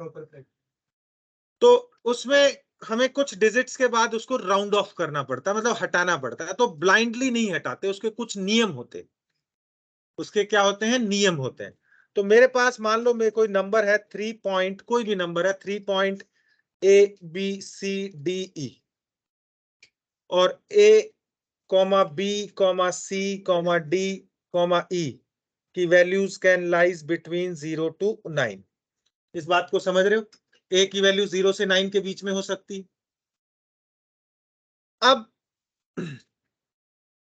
तो उसमें हमें कुछ डिजिट्स के बाद उसको राउंड ऑफ करना पड़ता है, मतलब हटाना पड़ता है। तो ब्लाइंडली नहीं हटाते, उसके कुछ नियम होते हैं। उसके क्या होते हैं? नियम होते हैं। तो मेरे पास मान लो मेरे कोई नंबर है 3 पॉइंट, कोई भी नंबर है 3 पॉइंट ABCDE, और A,B,C,D,E की values can lies between 0 to 9। इस बात को समझ रहे हो? ए की वैल्यू 0 से 9 के बीच में हो सकती है। अब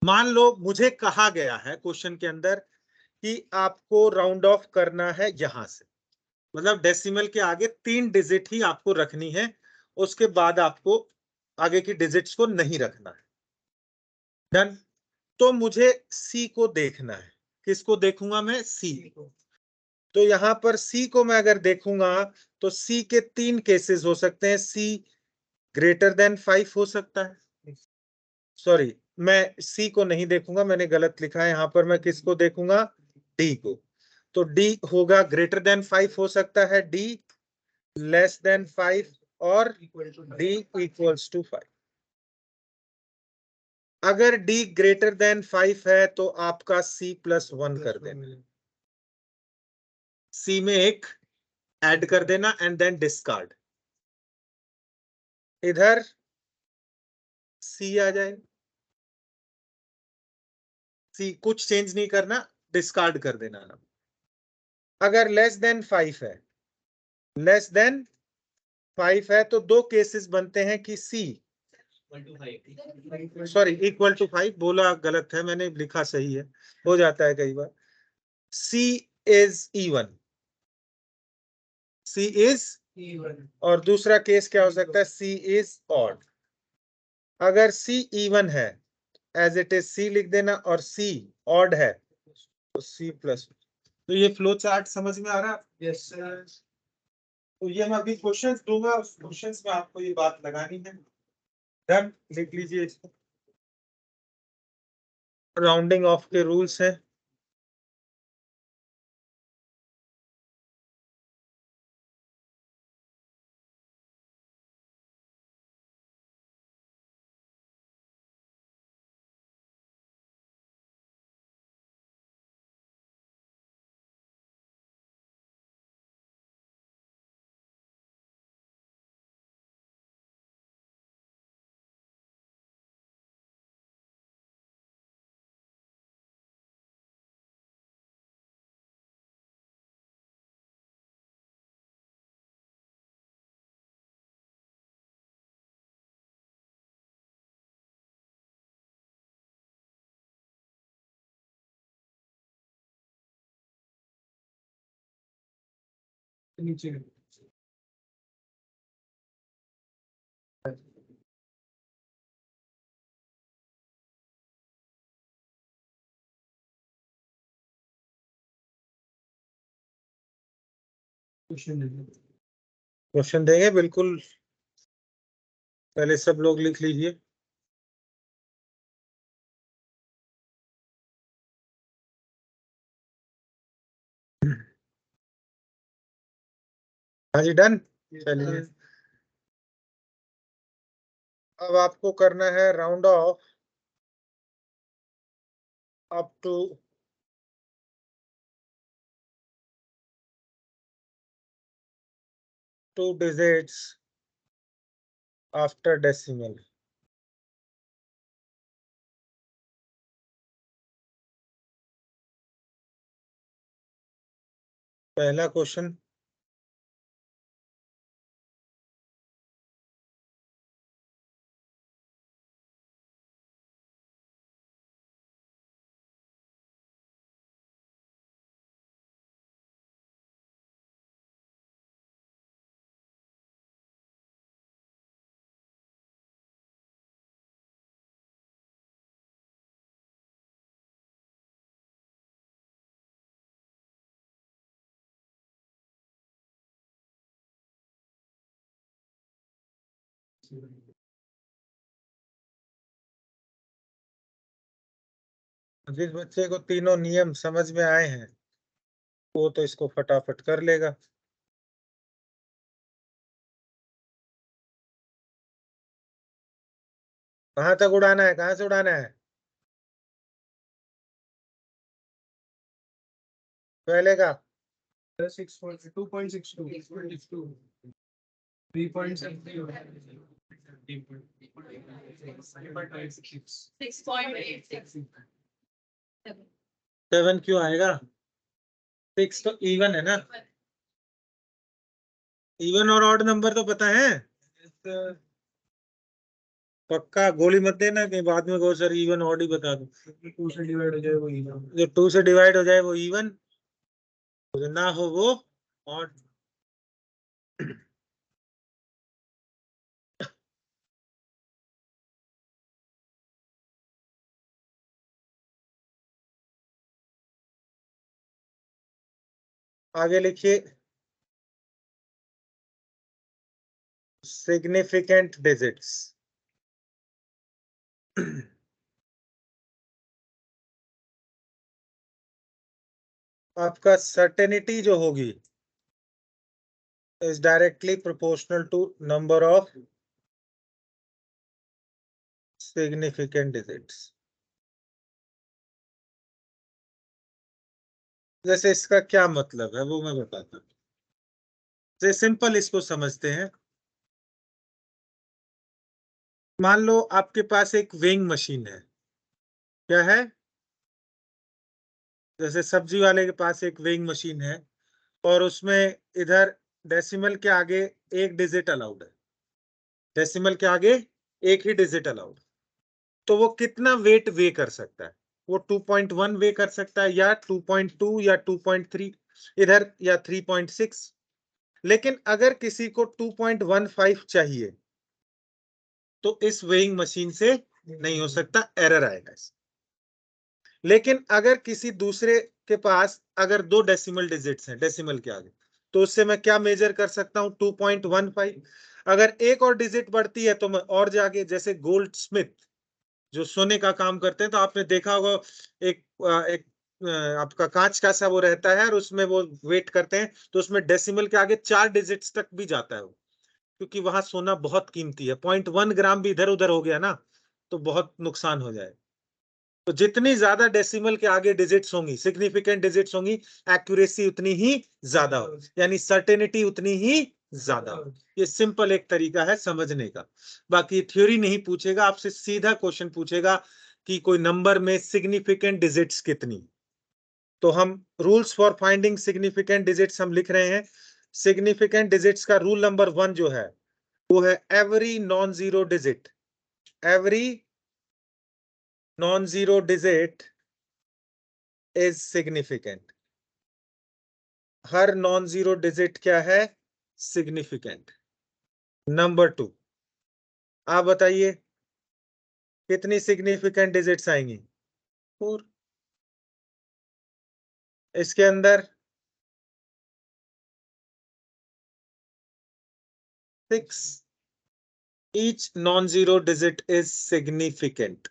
मान लो मुझे कहा गया है क्वेश्चन के अंदर कि आपको राउंड ऑफ करना है यहां से, मतलब डेसिमल के आगे 3 डिजिट ही आपको रखनी है, उसके बाद आपको आगे की डिजिट्स को नहीं रखना है। डन। तो मुझे सी को देखना है। किसको देखूंगा मैं? सी। तो यहां पर सी को मैं अगर देखूंगा तो सी के 3 केसेस हो सकते हैं। सी ग्रेटर देन 5 हो सकता है, सॉरी मैं सी को नहीं देखूंगा, मैंने गलत लिखा है यहां पर। मैं किसको देखूंगा? डी को। तो डी होगा ग्रेटर देन 5 हो सकता है, डी लेस देन 5, और डी इक्वल्स टू 5। अगर डी ग्रेटर देन 5 है तो आपका C+1 कर देना, सी में एक ऐड कर देना एंड देन डिस्कार्ड। इधर सी आ जाए, सी कुछ चेंज नहीं करना, डिस्कार्ड कर देना ना। अगर लेस देन 5 है, लेस देन 5 है तो 2 केसेस बनते हैं कि सी, सॉरी इक्वल टू 5 बोला गलत है मैंने, लिखा सही है, हो जाता है कई बार। सी इज इवन, सी इज, और दूसरा केस क्या हो सकता है? सी इज ऑड। अगर सी इवन है एज इट इज सी लिख देना, और सी ऑड है तो C+। तो ये फ्लो चार्ट समझ में आ रहा है? Yes sir. तो ये मैं अभी क्वेश्चंस दूंगा, उस क्वेश्चंस में आपको ये बात लगानी है। डन, लिख लीजिए इसको। राउंडिंग ऑफ के रूल्स हैं। नीचे क्वेश्चन देंगे बिल्कुल, पहले सब लोग लिख लीजिए। हाँ जी, डन। चलिए अब आपको करना है round off up to 2 digits after decimal. पहला क्वेश्चन, जिस बच्चे को तीनों नियम समझ में आए हैं वो तो इसको फटाफट कर लेगा। कहाँ तक उड़ाना है, कहाँ से उड़ाना है? पहले का 2.62 3.72 7 क्यों आएगा? 6 तो इवन है ना, इवन और ऑड नंबर तो पता है। पक्का गोली मत देना कि बाद में कहो सर इवन ऑड ही बता दो। 2 से डिवाइड हो जाए वो इवन, जो 2 से डिवाइड हो जाए वो इवन, जो ना हो वो ऑड। आगे लिखिए, सिग्निफिकेंट डिजिट्स। आपका सर्टेनिटी जो होगी is directly proportional to number of significant digits। जैसे इसका क्या मतलब है वो मैं बताता हूँ। जैसे सिंपल इसको समझते हैं, मान लो आपके पास एक वेइंग मशीन है। क्या है? जैसे सब्जी वाले के पास एक वेइंग मशीन है और उसमें इधर डेसिमल के आगे एक डिजिट अलाउड है, डेसिमल के आगे एक ही डिजिट अलाउड। तो वो कितना वेट वे कर सकता है? वो 2.1 वे कर सकता है या 2.2 या 2.3 इधर या 3.6। लेकिन अगर किसी को 2.15 चाहिए तो इस वेइंग मशीन से नहीं हो सकता, एरर आएगा इस। लेकिन अगर किसी दूसरे के पास अगर 2 डेसिमल डिजिट्स हैं डेसिमल के आगे, तो उससे मैं क्या मेजर कर सकता हूं? 2.15। अगर एक और डिजिट बढ़ती है तो मैं और जाके, जैसे गोल्ड स्मिथ जो सोने का काम करते हैं, तो आपने देखा होगा एक आपका कांच का सा वो रहता है और उसमें वो वेट करते हैं, तो उसमें डेसिमल के आगे 4 डिजिट्स तक भी जाता है वो, क्योंकि वहां सोना बहुत कीमती है। 0.1 ग्राम भी इधर उधर हो गया ना तो बहुत नुकसान हो जाए। तो जितनी ज्यादा डेसिमल के आगे डिजिट्स होंगी, सिग्निफिकेंट डिजिट्स होंगी, एक्यूरेसी उतनी ही ज्यादा हो, यानी सर्टेनिटी उतनी ही ज्यादा हो। ये सिंपल एक तरीका है समझने का। बाकी थ्योरी नहीं पूछेगा आपसे, सीधा क्वेश्चन पूछेगा कि कोई नंबर में सिग्निफिकेंट डिजिट्स कितनी। तो हम rules for finding significant digits हम लिख रहे हैं। सिग्निफिकेंट डिजिट्स का रूल नंबर 1 जो है वो है every non zero digit, every non zero digit is significant. Her non zero digit क्या है? सिग्निफिकेंट। नंबर 2, आप बताइए कितनी सिग्निफिकेंट डिजिट्स आएंगी? 4। इसके अंदर 6। Each non zero digit is significant.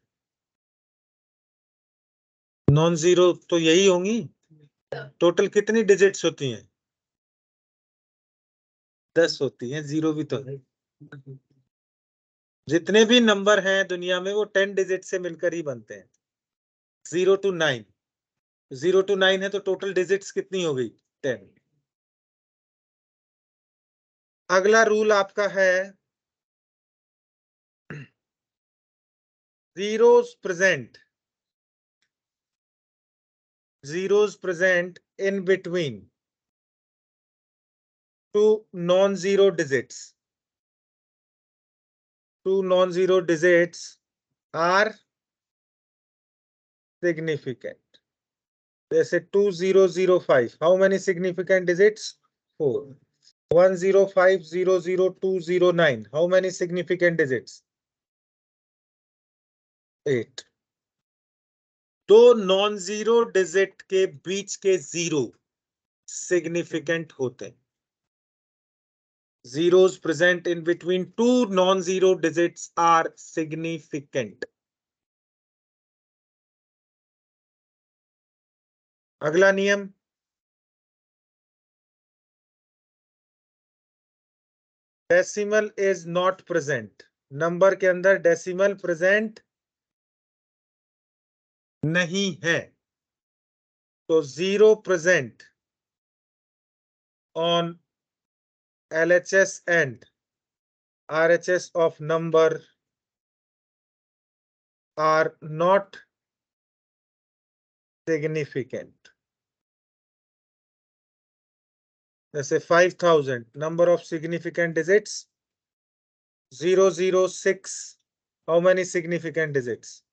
Non zero तो यही होंगी। टोटल कितनी डिजिट्स होती हैं? 10 होती हैं, जीरो भी तो है। जितने भी नंबर हैं दुनिया में वो 10 डिजिट से मिलकर ही बनते हैं, 0 to 9। 0 to 9 है तो टोटल डिजिट्स कितनी हो गई? 10। अगला रूल आपका है zeros present, zeros present in between two non-zero digits. Two non-zero digits are significant. जैसे 2005. How many significant digits? 4. 10500209. How many significant digits? 8. दो नॉन जीरो डिजिट के बीच के जीरो सिग्निफिकेंट होते हैं. Zeros present in between two non-zero digits are significant. अगला नियम, decimal is not present. Number के अंदर डेसिमल प्रेजेंट नहीं है, तो zero present on LHS and RHS of number are not significant. जैसे 5000 number of significant digits 006. How many significant digits?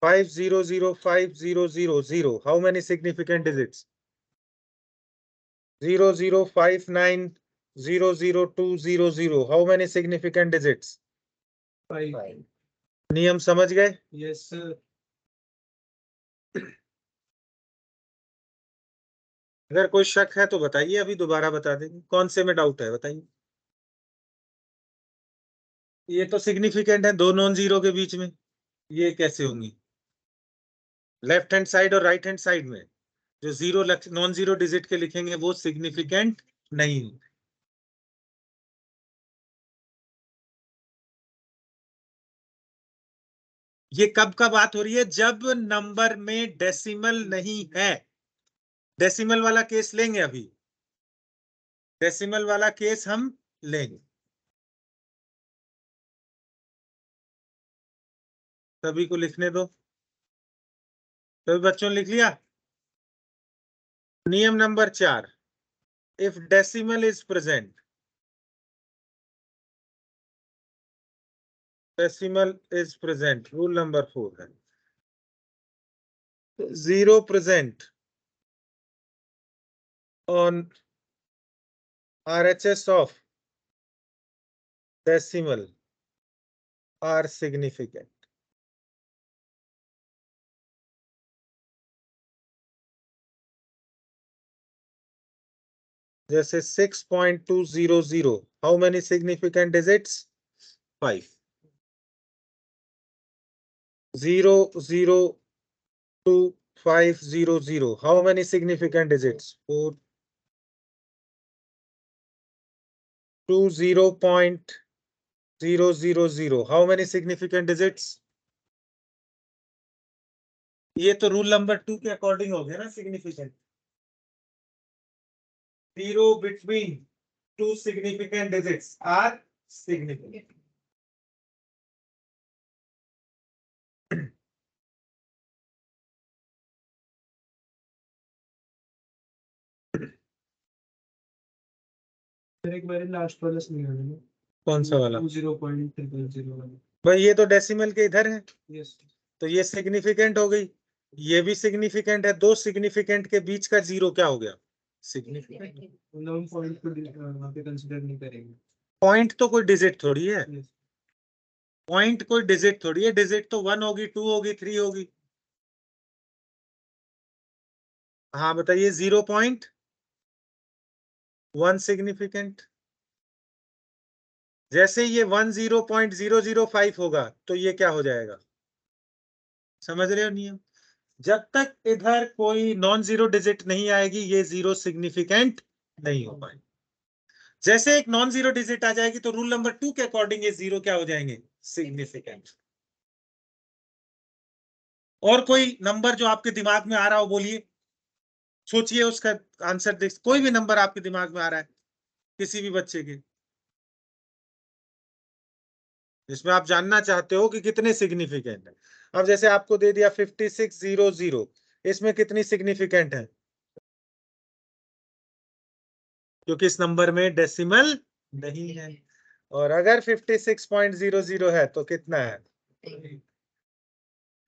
500500. How many significant digits? 005900200. How many significant digits? 5. नियम समझ गए? Yes, sir. अगर कोई शक है तो बताइए, अभी दोबारा बता देंगे. कौन से में डाउट है बताइए. ये तो सिग्निफिकेंट है दो नॉन जीरो के बीच में, ये कैसे होंगी? लेफ्ट हैंड साइड और राइट हैंड साइड में जो जीरो नॉन जीरो डिजिट के लिखेंगे वो सिग्निफिकेंट नहीं होंगे. ये कब का बात हो रही है? जब नंबर में डेसिमल नहीं है. डेसिमल वाला केस लेंगे अभी. डेसिमल वाला केस हम लेंगे. सभी को लिखने दो. सभी बच्चों ने लिख लिया? नियम number 4, if decimal is present, decimal is present, rule number 4 है. Zero present on RHS of decimal are significant. जैसे 6.200. How many significant digits? 5. 00250. How many significant digits? 4. 20.000. How many significant digits? ये तो रूल नंबर 2 के according हो गया ना significant. Zero between two significant digits are significant. एक बार last वाला सुनिए ना. कौन सा वाला? 0.000. भाई ये तो डेसिमल के इधर है, Yes. तो ये सिग्निफिकेंट हो गई. ये भी सिग्निफिकेंट है. दो सिग्निफिकेंट के बीच का जीरो क्या हो गया? सिग्निफिकेंट. हम पॉइंट को वहाँ पे कंसीडर नहीं करेंगे. पॉइंट तो कोई डिजिट थोड़ी है. Yes. पॉइंट कोई डिजिट थोड़ी है. डिजिट तो 1 होगी, 2 होगी, 3 होगी. हाँ बताइए. 0.1 सिग्निफिकेंट. जैसे ये 10.005 होगा तो ये क्या हो जाएगा? समझ रहे हो नियम? जब तक इधर कोई नॉन जीरो डिजिट नहीं आएगी ये जीरो सिग्निफिकेंट नहीं हो पाएगा. जैसे एक नॉन जीरो डिजिट आ जाएगी तो रूल नंबर 2 के अकॉर्डिंग ये जीरो क्या हो जाएंगे? सिग्निफिकेंट. और कोई नंबर जो आपके दिमाग में आ रहा हो बोलिए, सोचिए उसका आंसर देख. कोई भी नंबर आपके दिमाग में आ रहा है किसी भी बच्चे के, जिसमें आप जानना चाहते हो कि कितने सिग्निफिकेंट है. अब जैसे आपको दे दिया 5600, इसमें कितनी सिग्निफिकेंट है? क्योंकि इस नंबर में डेसिमल नहीं है। और अगर 56.00 है तो कितना है?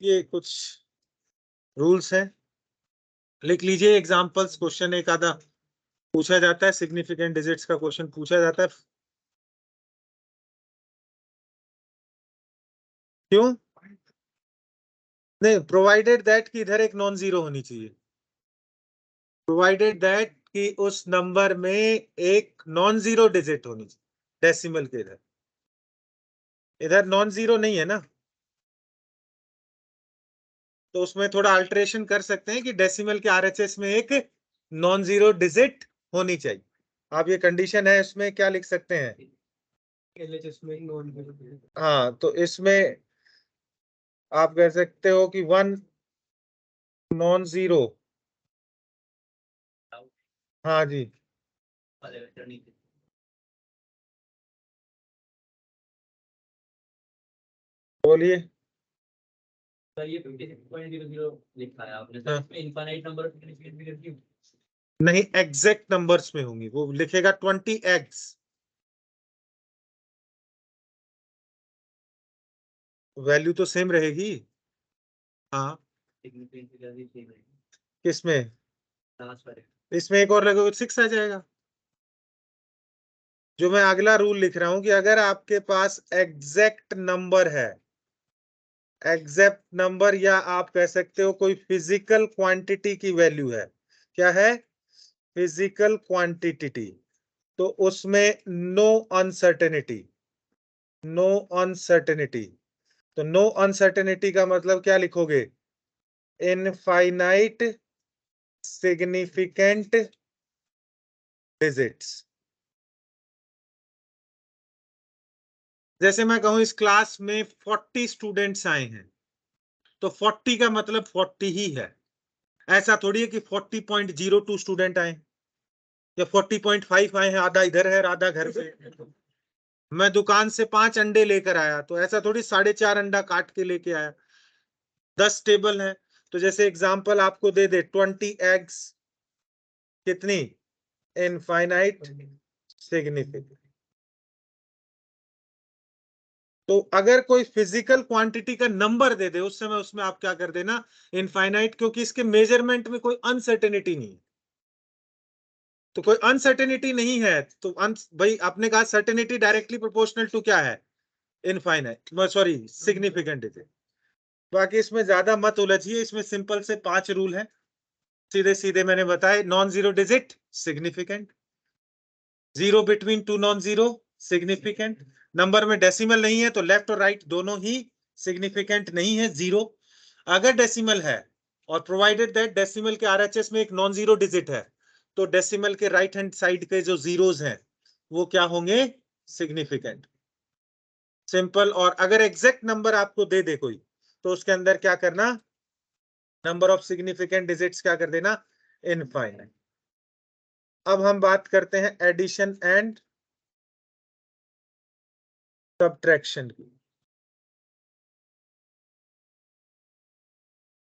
ये कुछ रूल्स हैं, लिख लीजिए। एग्जांपल्स क्वेश्चन एक आधा पूछा जाता है, सिग्निफिकेंट डिजिट्स का क्वेश्चन पूछा जाता है। क्यों नहीं? प्रोवाइडेड दैट कि इधर एक नॉन जीरो होनी चाहिए, प्रोवाइडेड दैट कि उस नंबर में एक नॉन जीरो डिजिट होनी चाहिए डेसिमल के इधर। इधर नॉन जीरो नहीं है ना, तो उसमें थोड़ा अल्टरेशन कर सकते हैं कि डेसिमल के आरएचएस में एक नॉन जीरो डिजिट होनी चाहिए। आप ये कंडीशन है, इसमें क्या लिख सकते हैं? LHS में नॉन जीरो। हाँ, तो इसमें आप कह सकते हो कि 1 नॉन जीरो। हाँ जी, बोलिए। ये 56.00 लिखा है आपने, तो हाँ। इसमें इनफाइनाइट नंबर सिग्निफिकेंट क्यों? नहीं, एग्जैक्ट नंबर्स में होंगी, वो लिखेगा 20x, वैल्यू तो सेम रहेगी। हाँ, किसमें? इसमें एक और लगेगा 6 आ जाएगा। जो मैं अगला रूल लिख रहा हूं कि अगर आपके पास एग्जैक्ट नंबर है, एग्जैक्ट नंबर या आप कह सकते हो कोई फिजिकल क्वांटिटी की वैल्यू है, क्या है? फिजिकल क्वांटिटी, तो उसमें नो अनसर्टेनिटी, नो अनसर्टेनिटी। तो नो अनसर्टेनिटी का मतलब क्या लिखोगे? Infinite significant digits. जैसे मैं कहूं इस क्लास में 40 स्टूडेंट्स आए हैं, तो 40 का मतलब 40 ही है। ऐसा थोड़ी है कि 40.02 स्टूडेंट आए या 40.5 आए हैं, आधा इधर है आधा घर पे। मैं दुकान से 5 अंडे लेकर आया, तो ऐसा थोड़ी 4.5 अंडा काट के लेके आया। 10 टेबल है, तो जैसे एग्जांपल आपको दे दे 20 एग्स, कितनी? Infinite significant. तो अगर कोई फिजिकल क्वांटिटी का नंबर दे दे उस समय, उसमें आप क्या कर देना? इनफाइनाइट, क्योंकि इसके मेजरमेंट में कोई अनसर्टेनिटी नहीं है। तो कोई अनसर्टेनिटी नहीं है, तो भाई आपने कहा सर्टेनिटी डायरेक्टली प्रोपोर्शनल टू क्या है? Infinite, sorry significant digit. बाकी इसमें ज्यादा मत उलझिए, इसमें सिंपल से 5 रूल है, सीधे सीधे मैंने बताए। Non zero digit significant, zero between two non zero significant, number में डेसिमल नहीं है तो लेफ्ट और राइट दोनों ही सिग्निफिकेंट नहीं है, जीरो। अगर डेसिमल है और प्रोवाइडेड दैट डेसिमल के आरएचएस में एक नॉन जीरो डिजिट है, तो डेसिमल के राइट हैंड साइड के जो जीरोस हैं वो क्या होंगे? सिग्निफिकेंट। सिंपल। और अगर एग्जैक्ट नंबर आपको दे दे कोई, तो उसके अंदर क्या करना? नंबर ऑफ सिग्निफिकेंट डिजिट्स क्या कर देना? इनफाइनाइट। अब हम बात करते हैं एडिशन एंड सब्ट्रैक्शन की।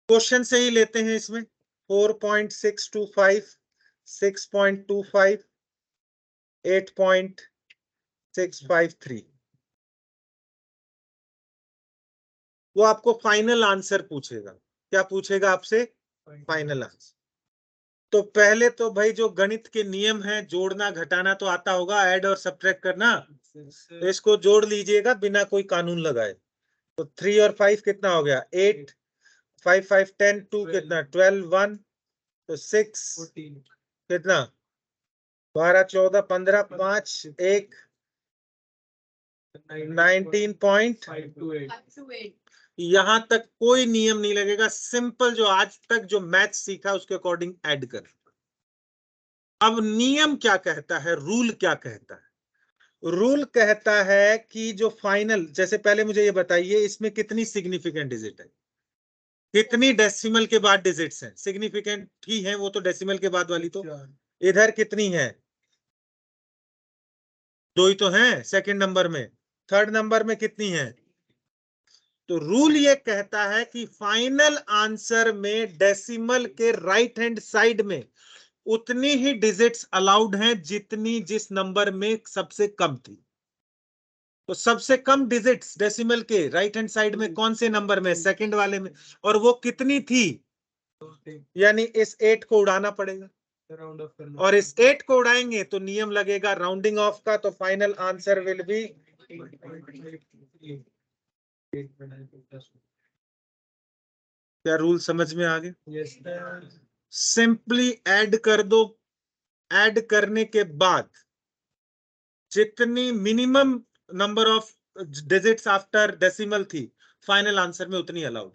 क्वेश्चन से ही लेते हैं इसमें। 4.625, 6.25, 8.653, वो आपको फाइनल आंसर पूछेगा। क्या पूछेगा आपसे? Final answer. तो पहले तो भाई जो गणित के नियम है, जोड़ना घटाना तो आता होगा, ऐड और सब्ट्रैक्ट करना, तो इसको जोड़ लीजिएगा बिना कोई कानून लगाए। तो 3 और 5 कितना हो गया? 8, 5 5 10, 2 कितना? 12, 1 तो 6 कितना? 12 14 15 5 1 19.528। यहां तक कोई नियम नहीं लगेगा, सिंपल जो आज तक जो मैथ सीखा उसके अकॉर्डिंग ऐड कर। अब नियम क्या कहता है, रूल क्या कहता है? रूल कहता है कि जो फाइनल, जैसे पहले मुझे ये बताइए इसमें कितनी सिग्निफिकेंट डिजिट है, कितनी डेसिमल के बाद डिजिट्स हैं? सिग्निफिकेंट ही है वो तो, डेसिमल के बाद वाली तो। इधर कितनी है? 2 ही तो हैं सेकंड नंबर में। थर्ड नंबर में कितनी है? तो रूल ये कहता है कि फाइनल आंसर में डेसिमल के राइट हैंड साइड में उतनी ही डिजिट्स अलाउड हैं जितनी जिस नंबर में सबसे कम थी। तो सबसे कम डिजिट्स डेसिमल के राइट हैंड साइड में कौन से नंबर में? सेकंड वाले में। और वो कितनी थी? यानी इस 8 को उड़ाना पड़ेगा, राउंड ऑफ करना, और इस 8 को उड़ाएंगे तो नियम लगेगा राउंडिंग ऑफ का। तो फाइनल आंसर विल बी, क्या रूल समझ में आ गए? यस सिंपली ऐड कर दो, ऐड करने के बाद जितनी minimum number of digits after decimal थी फाइनल आंसर में उतनी अलाउड।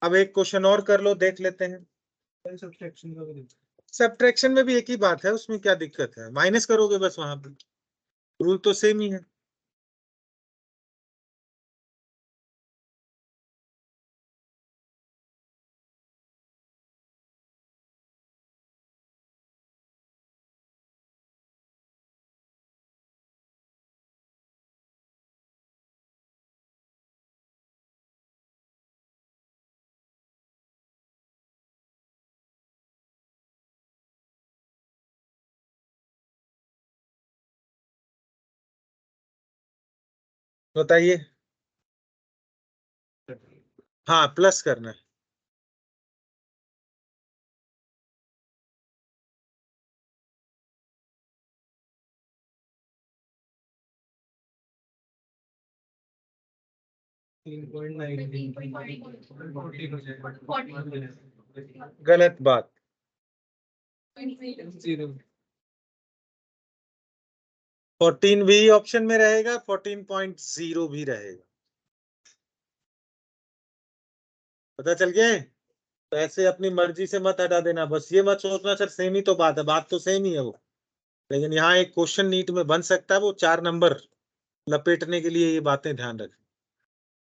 अब एक क्वेश्चन और कर लो, देख लेते हैं। सब्ट्रैक्शन का भी सब्ट्रैक्शन में भी एक ही बात है, उसमें क्या दिक्कत है? माइनस करोगे बस, वहां पे रूल तो सेम ही है। बताइए। हाँ, प्लस करना है। गलत बात। 14 भी ऑप्शन में रहेगा, 14.0 भी रहेगा। पता चल गया है? तो ऐसे अपनी मर्जी से मत हटा देना, बस ये मत सोचना सर सेम ही तो बात है, बात तो सेम ही है वो। लेकिन यहाँ एक क्वेश्चन नीट में बन सकता है, वो 4 नंबर लपेटने के लिए ये बातें ध्यान रखें।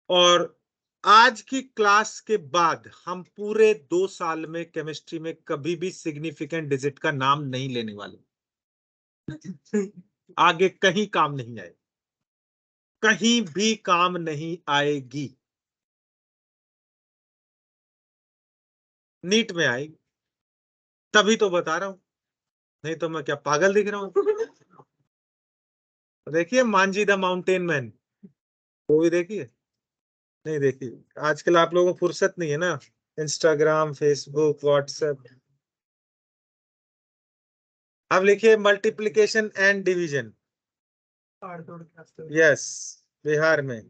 और आज की क्लास के बाद हम पूरे 2 साल में केमिस्ट्री में कभी भी सिग्निफिकेंट डिजिट का नाम नहीं लेने वाले। आगे कहीं काम नहीं आए, कहीं भी काम नहीं आएगी। नीट में आएगी तभी तो बता रहा हूं, नहीं तो मैं क्या पागल दिख रहा हूं? देखिए मांझी द माउंटेन मैन, वो भी देखिए। नहीं देखिए, आजकल आप लोगों को फुर्सत नहीं है ना, इंस्टाग्राम, फेसबुक, व्हाट्सएप। अब लिखिए multiplication and division. Yes, Bihar में।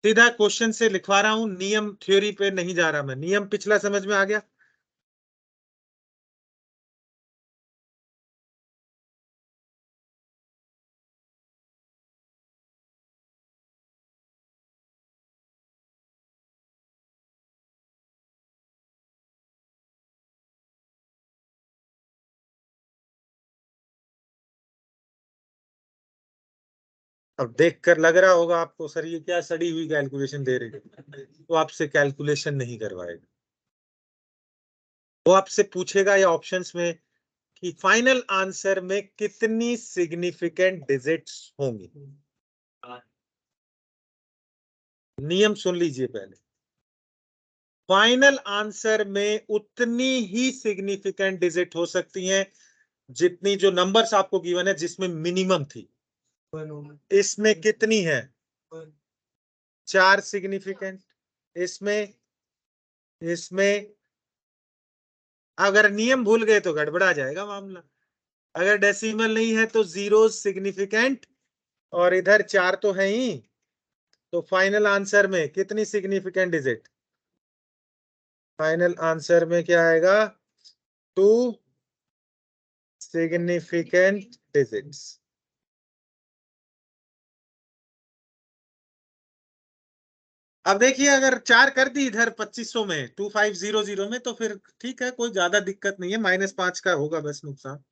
सीधा क्वेश्चन से लिखवा रहा हूं, नियम थ्योरी पे नहीं जा रहा मैं। नियम पिछला समझ में आ गया? अब देखकर लग रहा होगा आपको सर ये क्या सड़ी हुई कैलकुलेशन दे रही है। वो आपसे कैलकुलेशन नहीं करवाएगा, वो आपसे पूछेगा या ऑप्शंस में कि फाइनल आंसर में कितनी सिग्निफिकेंट डिजिट्स होंगी। नियम सुन लीजिए पहले। फाइनल आंसर में उतनी ही सिग्निफिकेंट डिजिट हो सकती हैं जितनी जो नंबर्स आपको गिवन है जिसमें मिनिमम थी। इसमें कितनी है? 4 सिग्निफिकेंट। इसमें इसमें अगर नियम भूल गए तो गड़बड़ा जाएगा मामला। अगर डेसिमल नहीं है तो 0 सिग्निफिकेंट, और इधर 4 तो है ही। तो फाइनल आंसर में कितनी सिग्निफिकेंट डिजिट? फाइनल आंसर में क्या आएगा? 2 सिग्निफिकेंट डिजिट्स। अब देखिए अगर 4 कर दी इधर 2500 में, 2500 में, तो फिर ठीक है, कोई ज्यादा दिक्कत नहीं है। -5 का होगा बस नुकसान,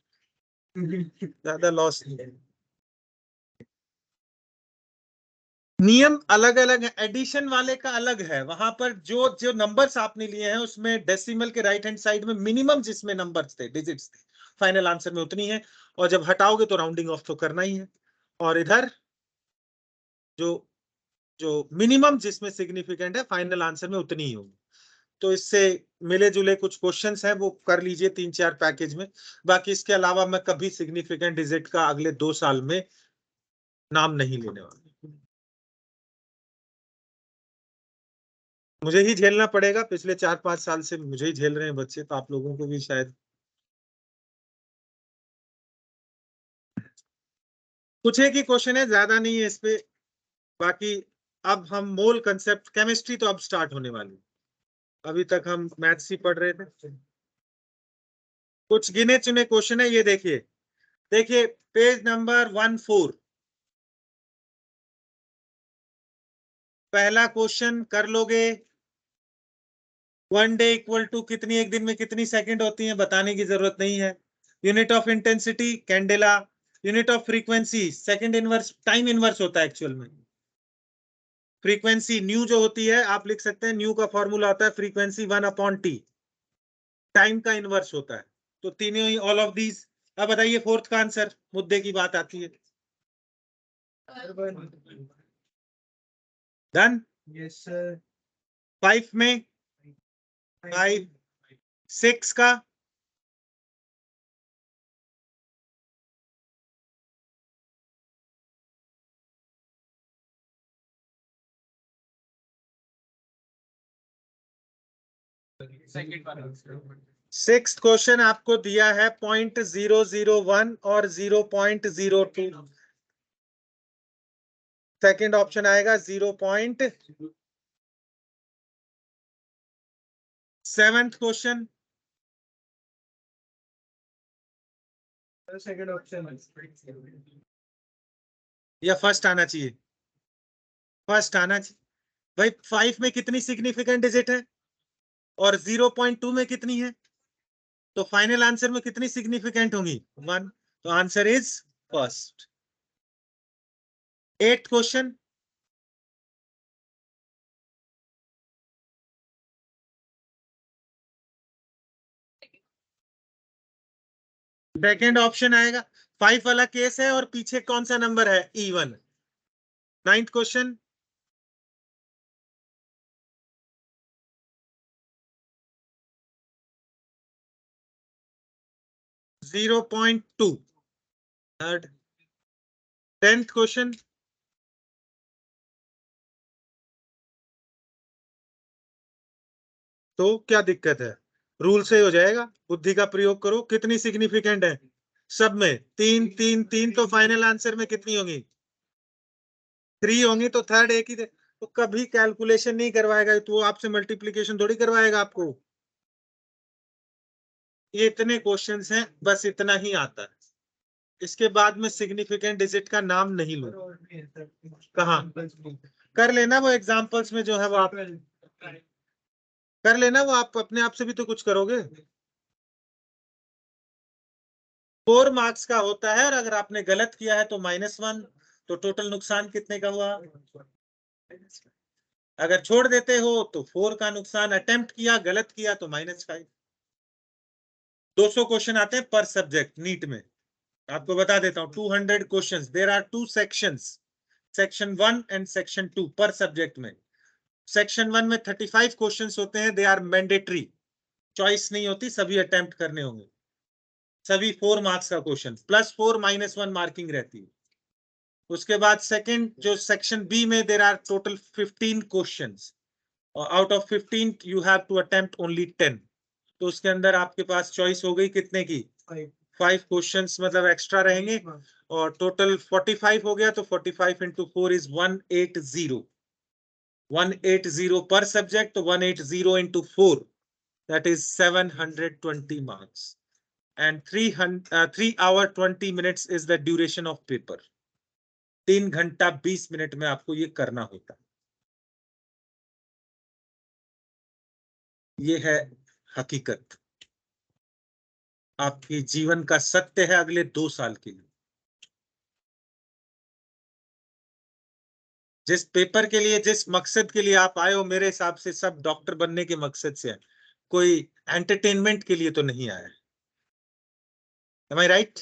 ज्यादा लॉस नहीं है। नियम अलग अलग है, एडिशन वाले का अलग है। वहां पर जो जो नंबर्स आपने लिए हैं उसमें डेसिमल के राइट हैंड साइड में मिनिमम जिसमें नंबर्स थे, डिजिट्स थे, फाइनल आंसर में उतनी है। और जब हटाओगे तो राउंडिंग ऑफ तो करना ही है। और इधर जो जो मिनिमम जिसमें सिग्निफिकेंट है फाइनल आंसर में उतनी ही होगी। तो इससे मिले जुले कुछ क्वेश्चंस हैं वो कर लीजिए 3-4 पैकेज में। बाकी इसके अलावा मैं कभी सिग्निफिकेंट डिजिट का अगले 2 साल में नाम नहीं लेने वाला। मुझे ही झेलना पड़ेगा, पिछले 4-5 साल से मुझे ही झेल रहे हैं बच्चे, तो आप लोगों को भी शायद कुछ एक ही क्वेश्चन है, ज्यादा नहीं है इस पे। बाकी अब हम मोल कंसेप्ट, केमिस्ट्री तो अब स्टार्ट होने वाली है, अभी तक हम मैथ्स ही पढ़ रहे थे। कुछ गिने चुने क्वेश्चन है, ये देखिए। देखिए पेज नंबर 14, पहला क्वेश्चन कर लोगे। 1 डे इक्वल टू कितनी, एक दिन में कितनी सेकंड होती है बताने की जरूरत नहीं है। Unit of intensity candela. Unit of frequency second inverse, time inverse होता है एक्चुअल में। फ्रीक्वेंसी न्यू जो होती है, आप लिख सकते हैं न्यू का फॉर्मूला होता है फ्रीक्वेंसी 1/t, टाइम का इनवर्स होता है। तो तीनों ही ऑल ऑफ दीज। अब बताइए फोर्थ का आंसर, मुद्दे की बात आती है। डन। Yes sir. 5 में 5, 6 का 6th क्वेश्चन आपको दिया है 0.001 और 0.02। सेकंड ऑप्शन आएगा 7th क्वेश्चन। सेकंड ऑप्शन या फर्स्ट आना चाहिए? फर्स्ट आना चाहिए भाई। 5 में कितनी सिग्निफिकेंट डिजिट है और 0.2 में कितनी है, तो फाइनल आंसर में कितनी सिग्निफिकेंट होंगी? 1। तो answer is first. 8th question. Second option आएगा। 5 वाला केस है और पीछे कौन सा नंबर है? E1। 9th question. (0.2). Third. 10th question. तो क्या दिक्कत है, रूल से हो जाएगा, बुद्धि का प्रयोग करो। कितनी सिग्निफिकेंट है सब में? 3 3 3। तो फाइनल आंसर में कितनी होगी? 3 होंगी। तो थर्ड एक ही तो कभी कैलकुलेशन नहीं करवाएगा तो वो आपसे मल्टीप्लीकेशन थोड़ी करवाएगा आपको। ये इतने क्वेश्चंस हैं, बस इतना ही आता है। इसके बाद में सिग्निफिकेंट डिजिट का नाम नहीं लो। कहाँ कर लेना वो एग्जांपल्स में जो है वो आप कर लेना, वो आप अपने आप से भी तो कुछ करोगे। 4 मार्क्स का होता है और अगर आपने गलत किया है तो -1। तो टोटल नुकसान कितने का हुआ? अगर छोड़ देते हो तो 4 का नुकसान, अटेम्प्ट किया गलत किया तो -5। 200 क्वेश्चन आते हैं पर सब्जेक्ट नीट में। आपको बता देता हूं 200 questions. There are 2 sections, section 1 and section 2 पर सब्जेक्ट में। सेक्शन 1 में 35 क्वेश्चंस होते हैं, दे आर मैंडेटरी, चॉइस नहीं होती, सभी अटेम्प्ट करने होंगे। सभी 4 मार्क्स का क्वेश्चन, +4 -1 मार्किंग रहती है। उसके बाद सेकंड जो सेक्शन बी में देयर आर टोटल 15 क्वेश्चंस और out of 15 you have to attempt only 10। तो उसके अंदर आपके पास चॉइस हो गई कितने की? 5 क्वेश्चंस मतलब एक्स्ट्रा रहेंगे और टोटल 45 हो गया। तो 45 into 4 is 180। 180 per subject, तो 180 into 4 that is 720 marks and 3 hour 20 minutes is the duration of paper। 3 घंटा 20 मिनट में आपको ये करना होता है। ये है हकीकत, आपके जीवन का सत्य है अगले 2 साल के लिए। जिस पेपर के लिए, जिस मकसद के लिए आप आए हो, मेरे हिसाब से सब डॉक्टर बनने के मकसद से है, कोई एंटरटेनमेंट के लिए तो नहीं आया है। Am I right?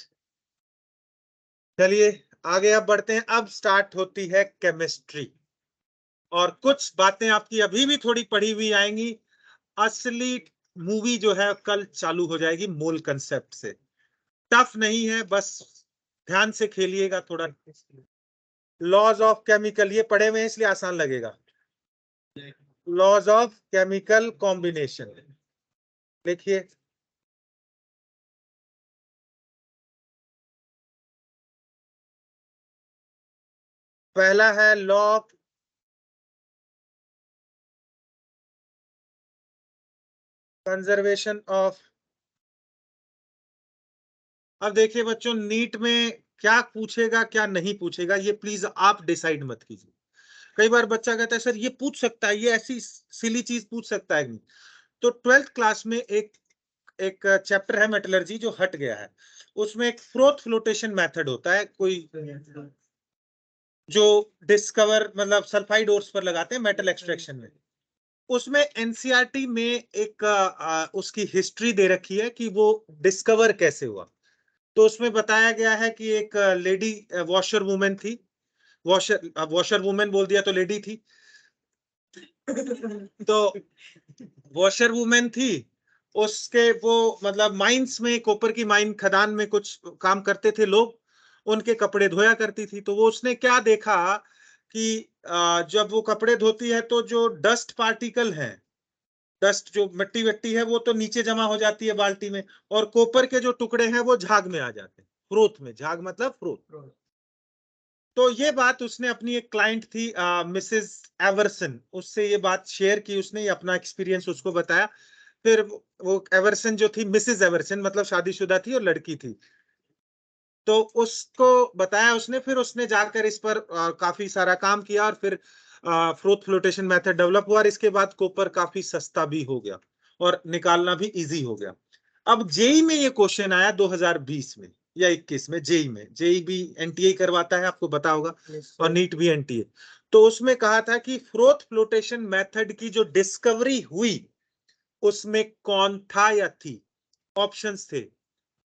चलिए आगे अब बढ़ते हैं। अब स्टार्ट होती है केमिस्ट्री। और कुछ बातें आपकी अभी भी थोड़ी पढ़ी हुई आएंगी। असली मूवी जो है कल चालू हो जाएगी मूल कंसेप्ट से। टफ नहीं है, बस ध्यान से खेलिएगा थोड़ा। लॉज ऑफ केमिकल ये पढ़े हुए हैं इसलिए आसान लगेगा। लॉज ऑफ केमिकल कॉम्बिनेशन देखिए। पहला है लॉ ऑफ कंजर्वेशन ऑफ। अब देखिए बच्चों, नीट में क्या पूछेगा क्या नहीं पूछेगा ये प्लीज आप डिसाइड मत कीजिए। कई बार बच्चा कहता है सर ये पूछ सकता है, ये ऐसी सिली चीज पूछ सकता है नहीं। तो 12th क्लास में एक एक चैप्टर है मेटलर्जी जो हट गया है। उसमें एक फ्रोथ फ्लोटेशन मेथड होता है, कोई जो डिस्कवर मतलब सल्फाइड ओर्स पर लगाते हैं मेटल एक्सट्रैक्शन में। उसमें एनसीईआरटी में एक उसकी हिस्ट्री दे रखी है कि वो डिस्कवर कैसे हुआ। तो उसमें बताया गया है कि एक लेडी वॉशर वुमेन थी। वॉशर वुमेन बोल दिया तो लेडी थी। तो वॉशर वुमेन थी, उसके वो मतलब माइंस में, कॉपर की माइन खदान में कुछ काम करते थे लोग, उनके कपड़े धोया करती थी। तो वो उसने क्या देखा कि जब वो कपड़े धोती है तो जो डस्ट पार्टिकल है, डस्ट जो मिट्टी वट्टी है वो तो नीचे जमा हो जाती है बाल्टी में, और कॉपर के जो टुकड़े हैं वो झाग में आ जाते हैं, फ्रोथ में। झाग मतलब फ्रोथ। तो ये बात उसने अपनी एक क्लाइंट थी मिसेस एवर्सन, उससे ये बात शेयर की उसने, ये अपना एक्सपीरियंस उसको बताया। फिर वो एवर्सन जो थी, मिसेस एवर्सन मतलब शादीशुदा थी और लड़की थी, तो उसको बताया उसने। फिर उसने जाकर इस पर काफी सारा काम किया और फिर फ्रोथ फ्लोटेशन मेथड डेवलप हुआ, और इसके बाद कॉपर काफी सस्ता भी हो गया और निकालना भी इजी हो गया। अब जेई में ये क्वेश्चन आया 2020 में या 21 में। जेई में, जेई भी एनटीए करवाता है, आपको पता होगा, और नीट भी एनटीए। तो उसमें कहा था कि फ्रोथ फ्लोटेशन मेथड की जो डिस्कवरी हुई उसमें कौन था या थी। ऑप्शंस थे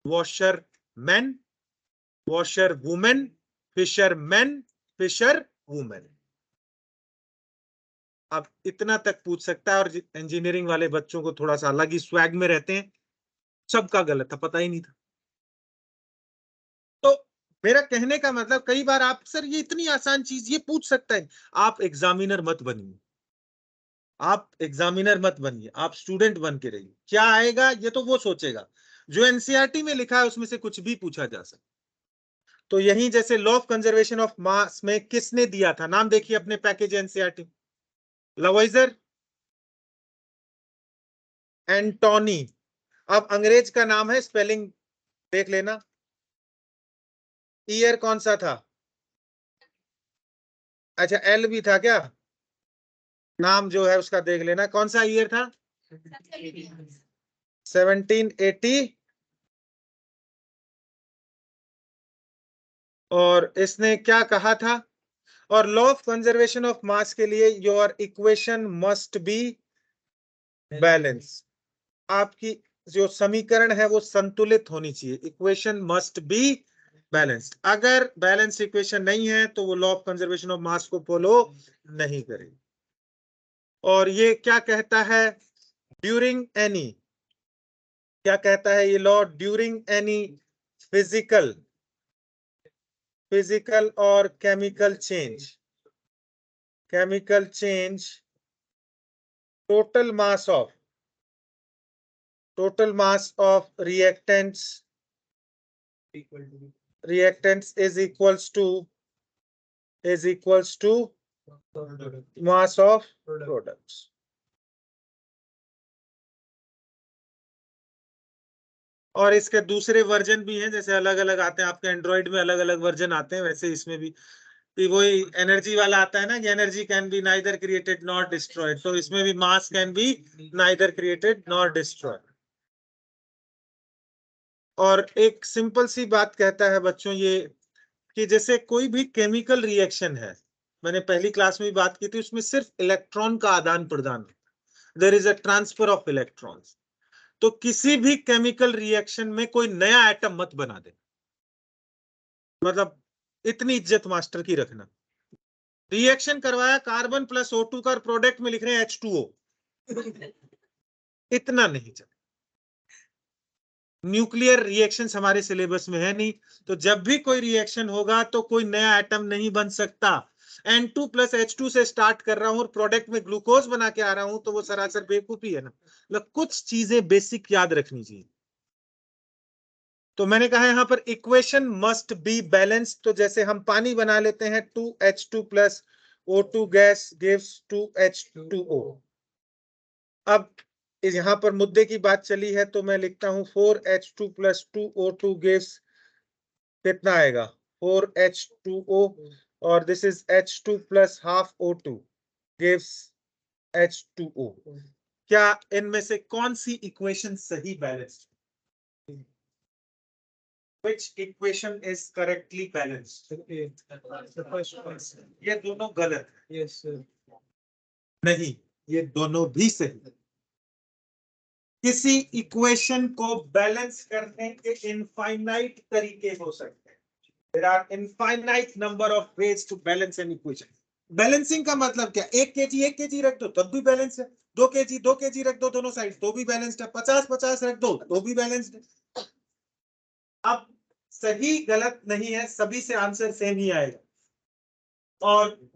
washerman, washerwomen, fisherman, fisherwomen. अब इतना तक पूछ सकता है, और इंजीनियरिंग वाले बच्चों को थोड़ा सा अलग ही स्वैग में रहते हैं, सबका गलत था, पता ही नहीं था। तो मेरा कहने का मतलब, कई बार आप सर ये इतनी आसान चीज ये पूछ सकता है, आप एग्जामिनर मत बनिए। आप एग्जामिनर मत बनिए, आप स्टूडेंट बन के रहिए। क्या आएगा ये तो वो सोचेगा, जो एनसीईआरटी में लिखा है उसमें से कुछ भी पूछा जा सकता। तो यही जैसे law of conservation of mass में किसने दिया था, नाम देखिए अपने पैकेज एनसीईआरटी। लवॉइजर, एंटोनी। अब अंग्रेज का नाम है, स्पेलिंग देख लेना। ईयर कौन सा था? अच्छा एल भी था क्या? नाम जो है उसका देख लेना, कौन सा ईयर था? 1780। और इसने क्या कहा था? और law of conservation of mass के लिए your equation must be balance. आपकी जो समीकरण है वो संतुलित होनी चाहिए। Equation must be balanced. अगर बैलेंस इक्वेशन नहीं है तो वो law of conservation of mass को फॉलो नहीं करेगी। और ये क्या कहता है? ड्यूरिंग एनी, क्या कहता है ये लॉ? ड्यूरिंग एनी फिजिकल और chemical change, total mass of reactants is equals to mass of products. और इसके दूसरे वर्जन भी हैं, जैसे अलग अलग आते हैं, आपके एंड्रॉइड में अलग अलग वर्जन आते हैं, वैसे इसमें भी वही एनर्जी वाला आता है ना कि energy can be neither created not destroyed, तो इसमें भी मास can be neither created not destroyed. और एक सिंपल सी बात कहता है बच्चों ये, कि जैसे कोई भी केमिकल रिएक्शन है, मैंने पहली क्लास में भी बात की थी, उसमें सिर्फ इलेक्ट्रॉन का आदान प्रदान, there is a transfer of electrons. तो किसी भी केमिकल रिएक्शन में कोई नया एटम मत बना दे, मतलब इतनी इज्जत मास्टर की रखना। रिएक्शन करवाया कार्बन प्लस O2 का, प्रोडक्ट में लिख रहे हैं H2O। इतना नहीं चल, न्यूक्लियर रिएक्शंस हमारे सिलेबस में है नहीं, तो जब भी कोई रिएक्शन होगा तो कोई नया एटम नहीं बन सकता। N2 प्लस H2 से स्टार्ट कर रहा हूं और प्रोडक्ट में ग्लूकोज बना के आ रहा हूं, तो वो सरासर बेवकूफी है ना। मतलब कुछ चीजें बेसिक याद रखनी चाहिए। तो मैंने कहा यहां पर इक्वेशन मस्ट बी बैलेंस, तो जैसे हम पानी बना लेते हैं 2H2 plus O2 gas gives 2H2O। अब यहां पर मुद्दे की बात चली है तो मैं लिखता हूं 4H2 प्लस 2O2 गिव्स कितना आएगा 4H2O, और this is H2 plus half O2 gives H2O। क्या इनमें से कौन सी इक्वेशन सही balanced? Which equation is correctly balanced? The first one. ये दोनों गलत है। Yes, sir. नहीं, ये दोनों भी सही। किसी इक्वेशन को बैलेंस करने के इनफाइनाइट तरीके हो सकते हैं। There are infinite number of ways to balance an equation. Balancing का मतलब क्या? 1 kg रख दो तब भी बैलेंस है, 2 kg रख दो दोनों साइड तो भी बैलेंस्ड है, 50 रख दो तो भी बैलेंस्ड है। अब सही गलत नहीं है, सभी से आंसर सेम ही आएगा। और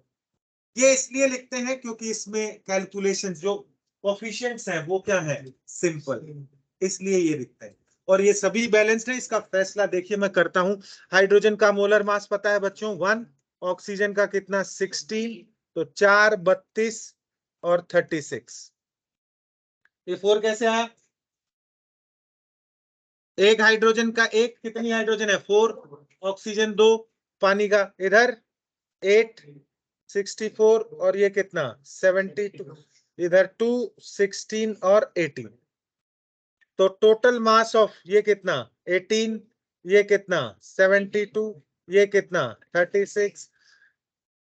ये इसलिए लिखते हैं क्योंकि इसमें कैलकुलेशन जो कोफिशिएंट्स हैं वो क्या है, सिंपल, इसलिए ये लिखते हैं। और ये सभी बैलेंस्ड है। इसका फैसला देखिए मैं करता हूं। हाइड्रोजन का मोलर मास पता है बच्चों 1, ऑक्सीजन का कितना 16, तो 4, 32 और 36। ये 4 कैसे आया? एक हाइड्रोजन का एक, कितनी हाइड्रोजन है 4, ऑक्सीजन 2, पानी का इधर 8, 64 और ये कितना 72, इधर 2, 16 और 18। तो टोटल मास ऑफ ये कितना 18, ये कितना 72, ये कितना 36।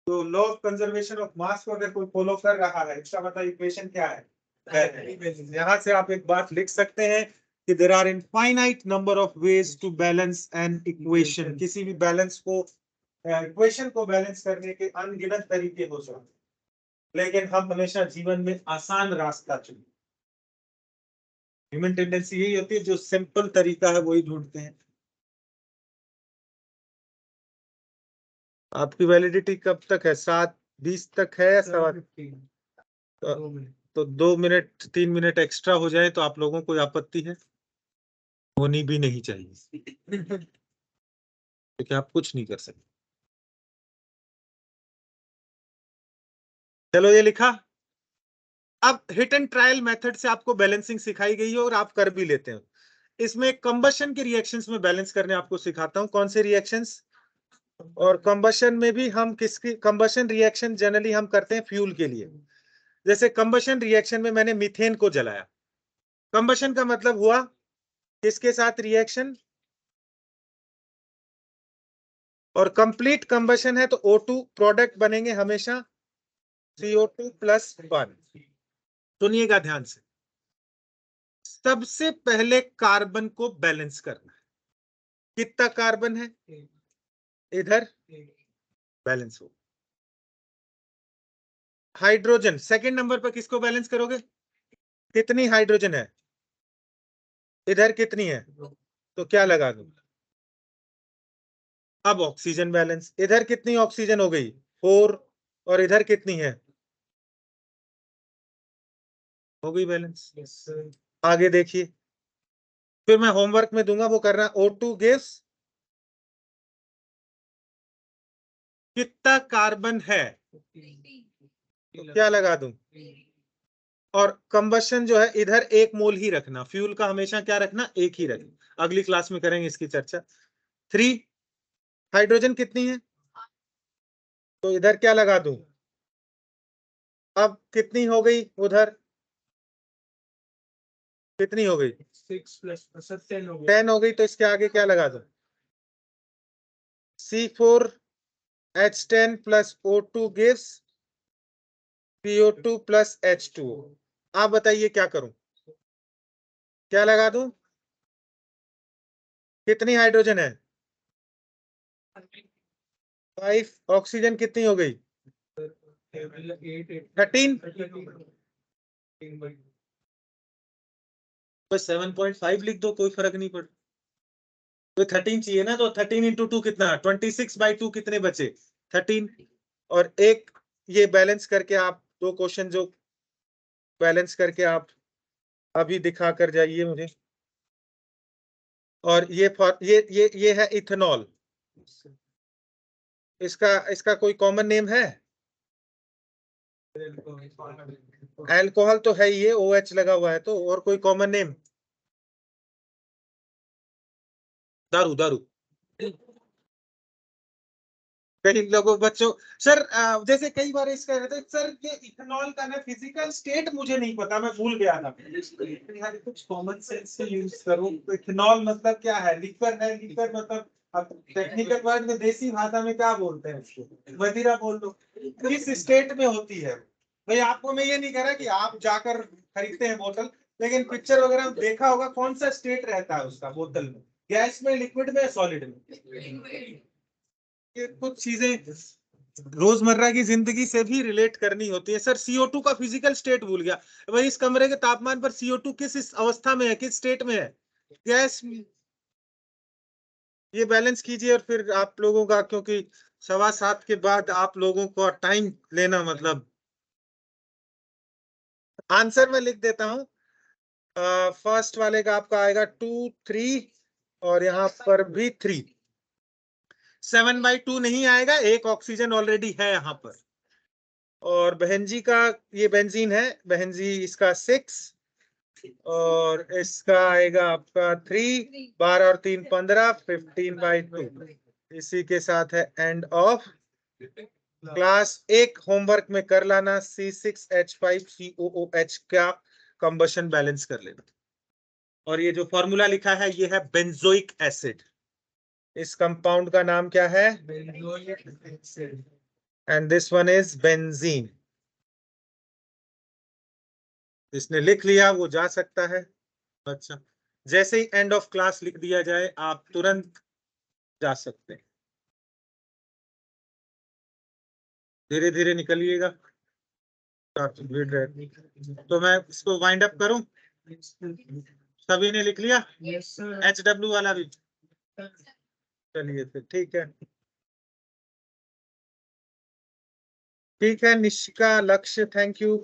तो law of conservation of mass को अगर कोई फॉलो कर रहा है, इसका मतलब इक्वेशन क्या है? यहां से आप एक बात लिख सकते हैं कि there are infinite number of ways to balance an equation. किसी भी बैलेंस को इक्वेशन को बैलेंस करने के अनगिनत तरीके हो सकते हैं, लेकिन हम हमेशा जीवन में आसान रास्ता चुनते। ह्यूमन टेंडेंसी यही होती है, जो सिंपल तरीका है वही ढूंढते हैं। आपकी वैलिडिटी कब तक है? 7:20 तक है या 7:15? तो 2 मिनट 3 मिनट एक्स्ट्रा हो जाए तो आप लोगों को आपत्ति है? होनी भी नहीं चाहिए क्योंकि आप कुछ नहीं कर सकते। चलो ये लिखा। अब हिट एंड ट्रायल मेथड से आपको बैलेंसिंग सिखाई गई है और आप कर भी लेते हैं। इसमें कंबशन के रिएक्शंस में बैलेंस करने आपको सिखाता हूं। कौन से रिएक्शंस? और कंबशन में भी हम किसकी कंबशन रिएक्शन जनरली हम करते हैं फ्यूल के लिए। जैसे कंबशन रिएक्शन में मैंने मीथेन को जलाया। कंबशन का मतलब हुआ किसके साथ रिएक्शन, और कंप्लीट कंबशन है तो O2 प्रोडक्ट बनेंगे हमेशा CO2 प्लस 1। सुनिएगा ध्यान से, सबसे पहले कार्बन को बैलेंस करना है। कितना कार्बन है इधर, बैलेंस हो। हाइड्रोजन सेकंड नंबर पर किसको बैलेंस करोगे? कितनी हाइड्रोजन है इधर, कितनी है, तो क्या लगा दो। अब ऑक्सीजन बैलेंस, इधर कितनी ऑक्सीजन हो गई 4, और इधर कितनी है, हो गई बैलेंस। आगे देखिए, फिर मैं होमवर्क में दूंगा वो करना। O2 गिव्स कितना कार्बन है, तो क्या लगा दूं। और कंबशन जो है इधर 1 मोल ही रखना, फ्यूल का हमेशा क्या रखना, 1 ही रखना। अगली क्लास में करेंगे इसकी चर्चा। 3 हाइड्रोजन कितनी है, तो इधर क्या लगा दूं। अब कितनी हो गई उधर, कितनी हो गई 6 प्लस 10 हो गया। 10 हो गई, तो इसके आगे क्या लगा दूं, C4H10 plus O2 gives CO2 plus H2O। आप बताइए क्या करूं, क्या लगा दूं, कितनी हाइड्रोजन है 5, ऑक्सीजन कितनी हो गई 13 तो 7.5 लिख दो, कोई फर्क नहीं पड़ता। तो 13 चाहिए ना, तो 13 इंटू 2 कितना, 26/2 कितने बचे, 13। और एक ये बैलेंस करके आप दो क्वेश्चन जो बैलेंस करके आप अभी दिखा कर जाइए मुझे। और ये है इथेनॉल, इसका कोई कॉमन नेम है? अल्कोहल तो है, ये OH लगा हुआ है, तो और कोई कॉमन नेम? दारू, दारू। कई लोगों बच्चों, सर जैसे कई बार इसका रहता है सर, ये इथेनॉल का ना फिजिकल स्टेट मुझे नहीं पता, मैं भूल गया था। कुछ कॉमन सेंस से यूज करो। तो इथेनॉल मतलब क्या है? लिक्विड है, लिक्विड मतलब अब टेक्निकल वर्ड में देसी भाषा में क्या बोलते हैं उसको, मदिरा बोल दो। किस स्टेट में होती है भाई? आपको मैं ये नहीं कह रहा कि आप जाकर खरीदते हैं बोतल, लेकिन पिक्चर वगैरह में देखा होगा कौन सा स्टेट रहता है उसका बोतल में, गैस में, लिक्विड में, सॉलिड में। ये कुछ चीजें रोजमर्रा की जिंदगी से भी रिलेट करनी होती है। सर CO2 का फिजिकल स्टेट भूल गया भाई, इस कमरे के तापमान पर CO2 किस अवस्था में है, किस स्टेट में है? गैस। ये बैलेंस कीजिए और फिर आप लोगों का, क्योंकि 7:15 के बाद आप लोगों को टाइम लेना, मतलब आंसर मैं लिख देता हूं। फर्स्ट वाले का आपका आएगा 2, 3 और यहाँ पर भी 3। 7/2 नहीं आएगा, एक ऑक्सीजन ऑलरेडी है यहाँ पर। और बहन जी का, ये बेंजीन है, बहन जी इसका 6 और इसका आएगा आपका 3। 12 और 3 15, 15/2। इसी के साथ है एंड ऑफ क्लास। एक होमवर्क में कर लाना, C6H5COOH का कंबशन बैलेंस कर लेना। और ये जो फॉर्मूला लिखा है ये है बेंजोइक एसिड। इस कंपाउंड का नाम क्या है? And this one is benzene. इसने लिख लिया वो जा सकता है। अच्छा, जैसे ही एंड ऑफ क्लास लिख दिया जाए आप तुरंत जा सकते हैं। धीरे धीरे निकलिएगा, भीड़ रहे। तो मैं इसको वाइंड अप करूं? सभी ने लिख लिया? HW वाला भी? चलिए फिर ठीक है। ठीक है निशिका, लक्ष्य, थैंक यू।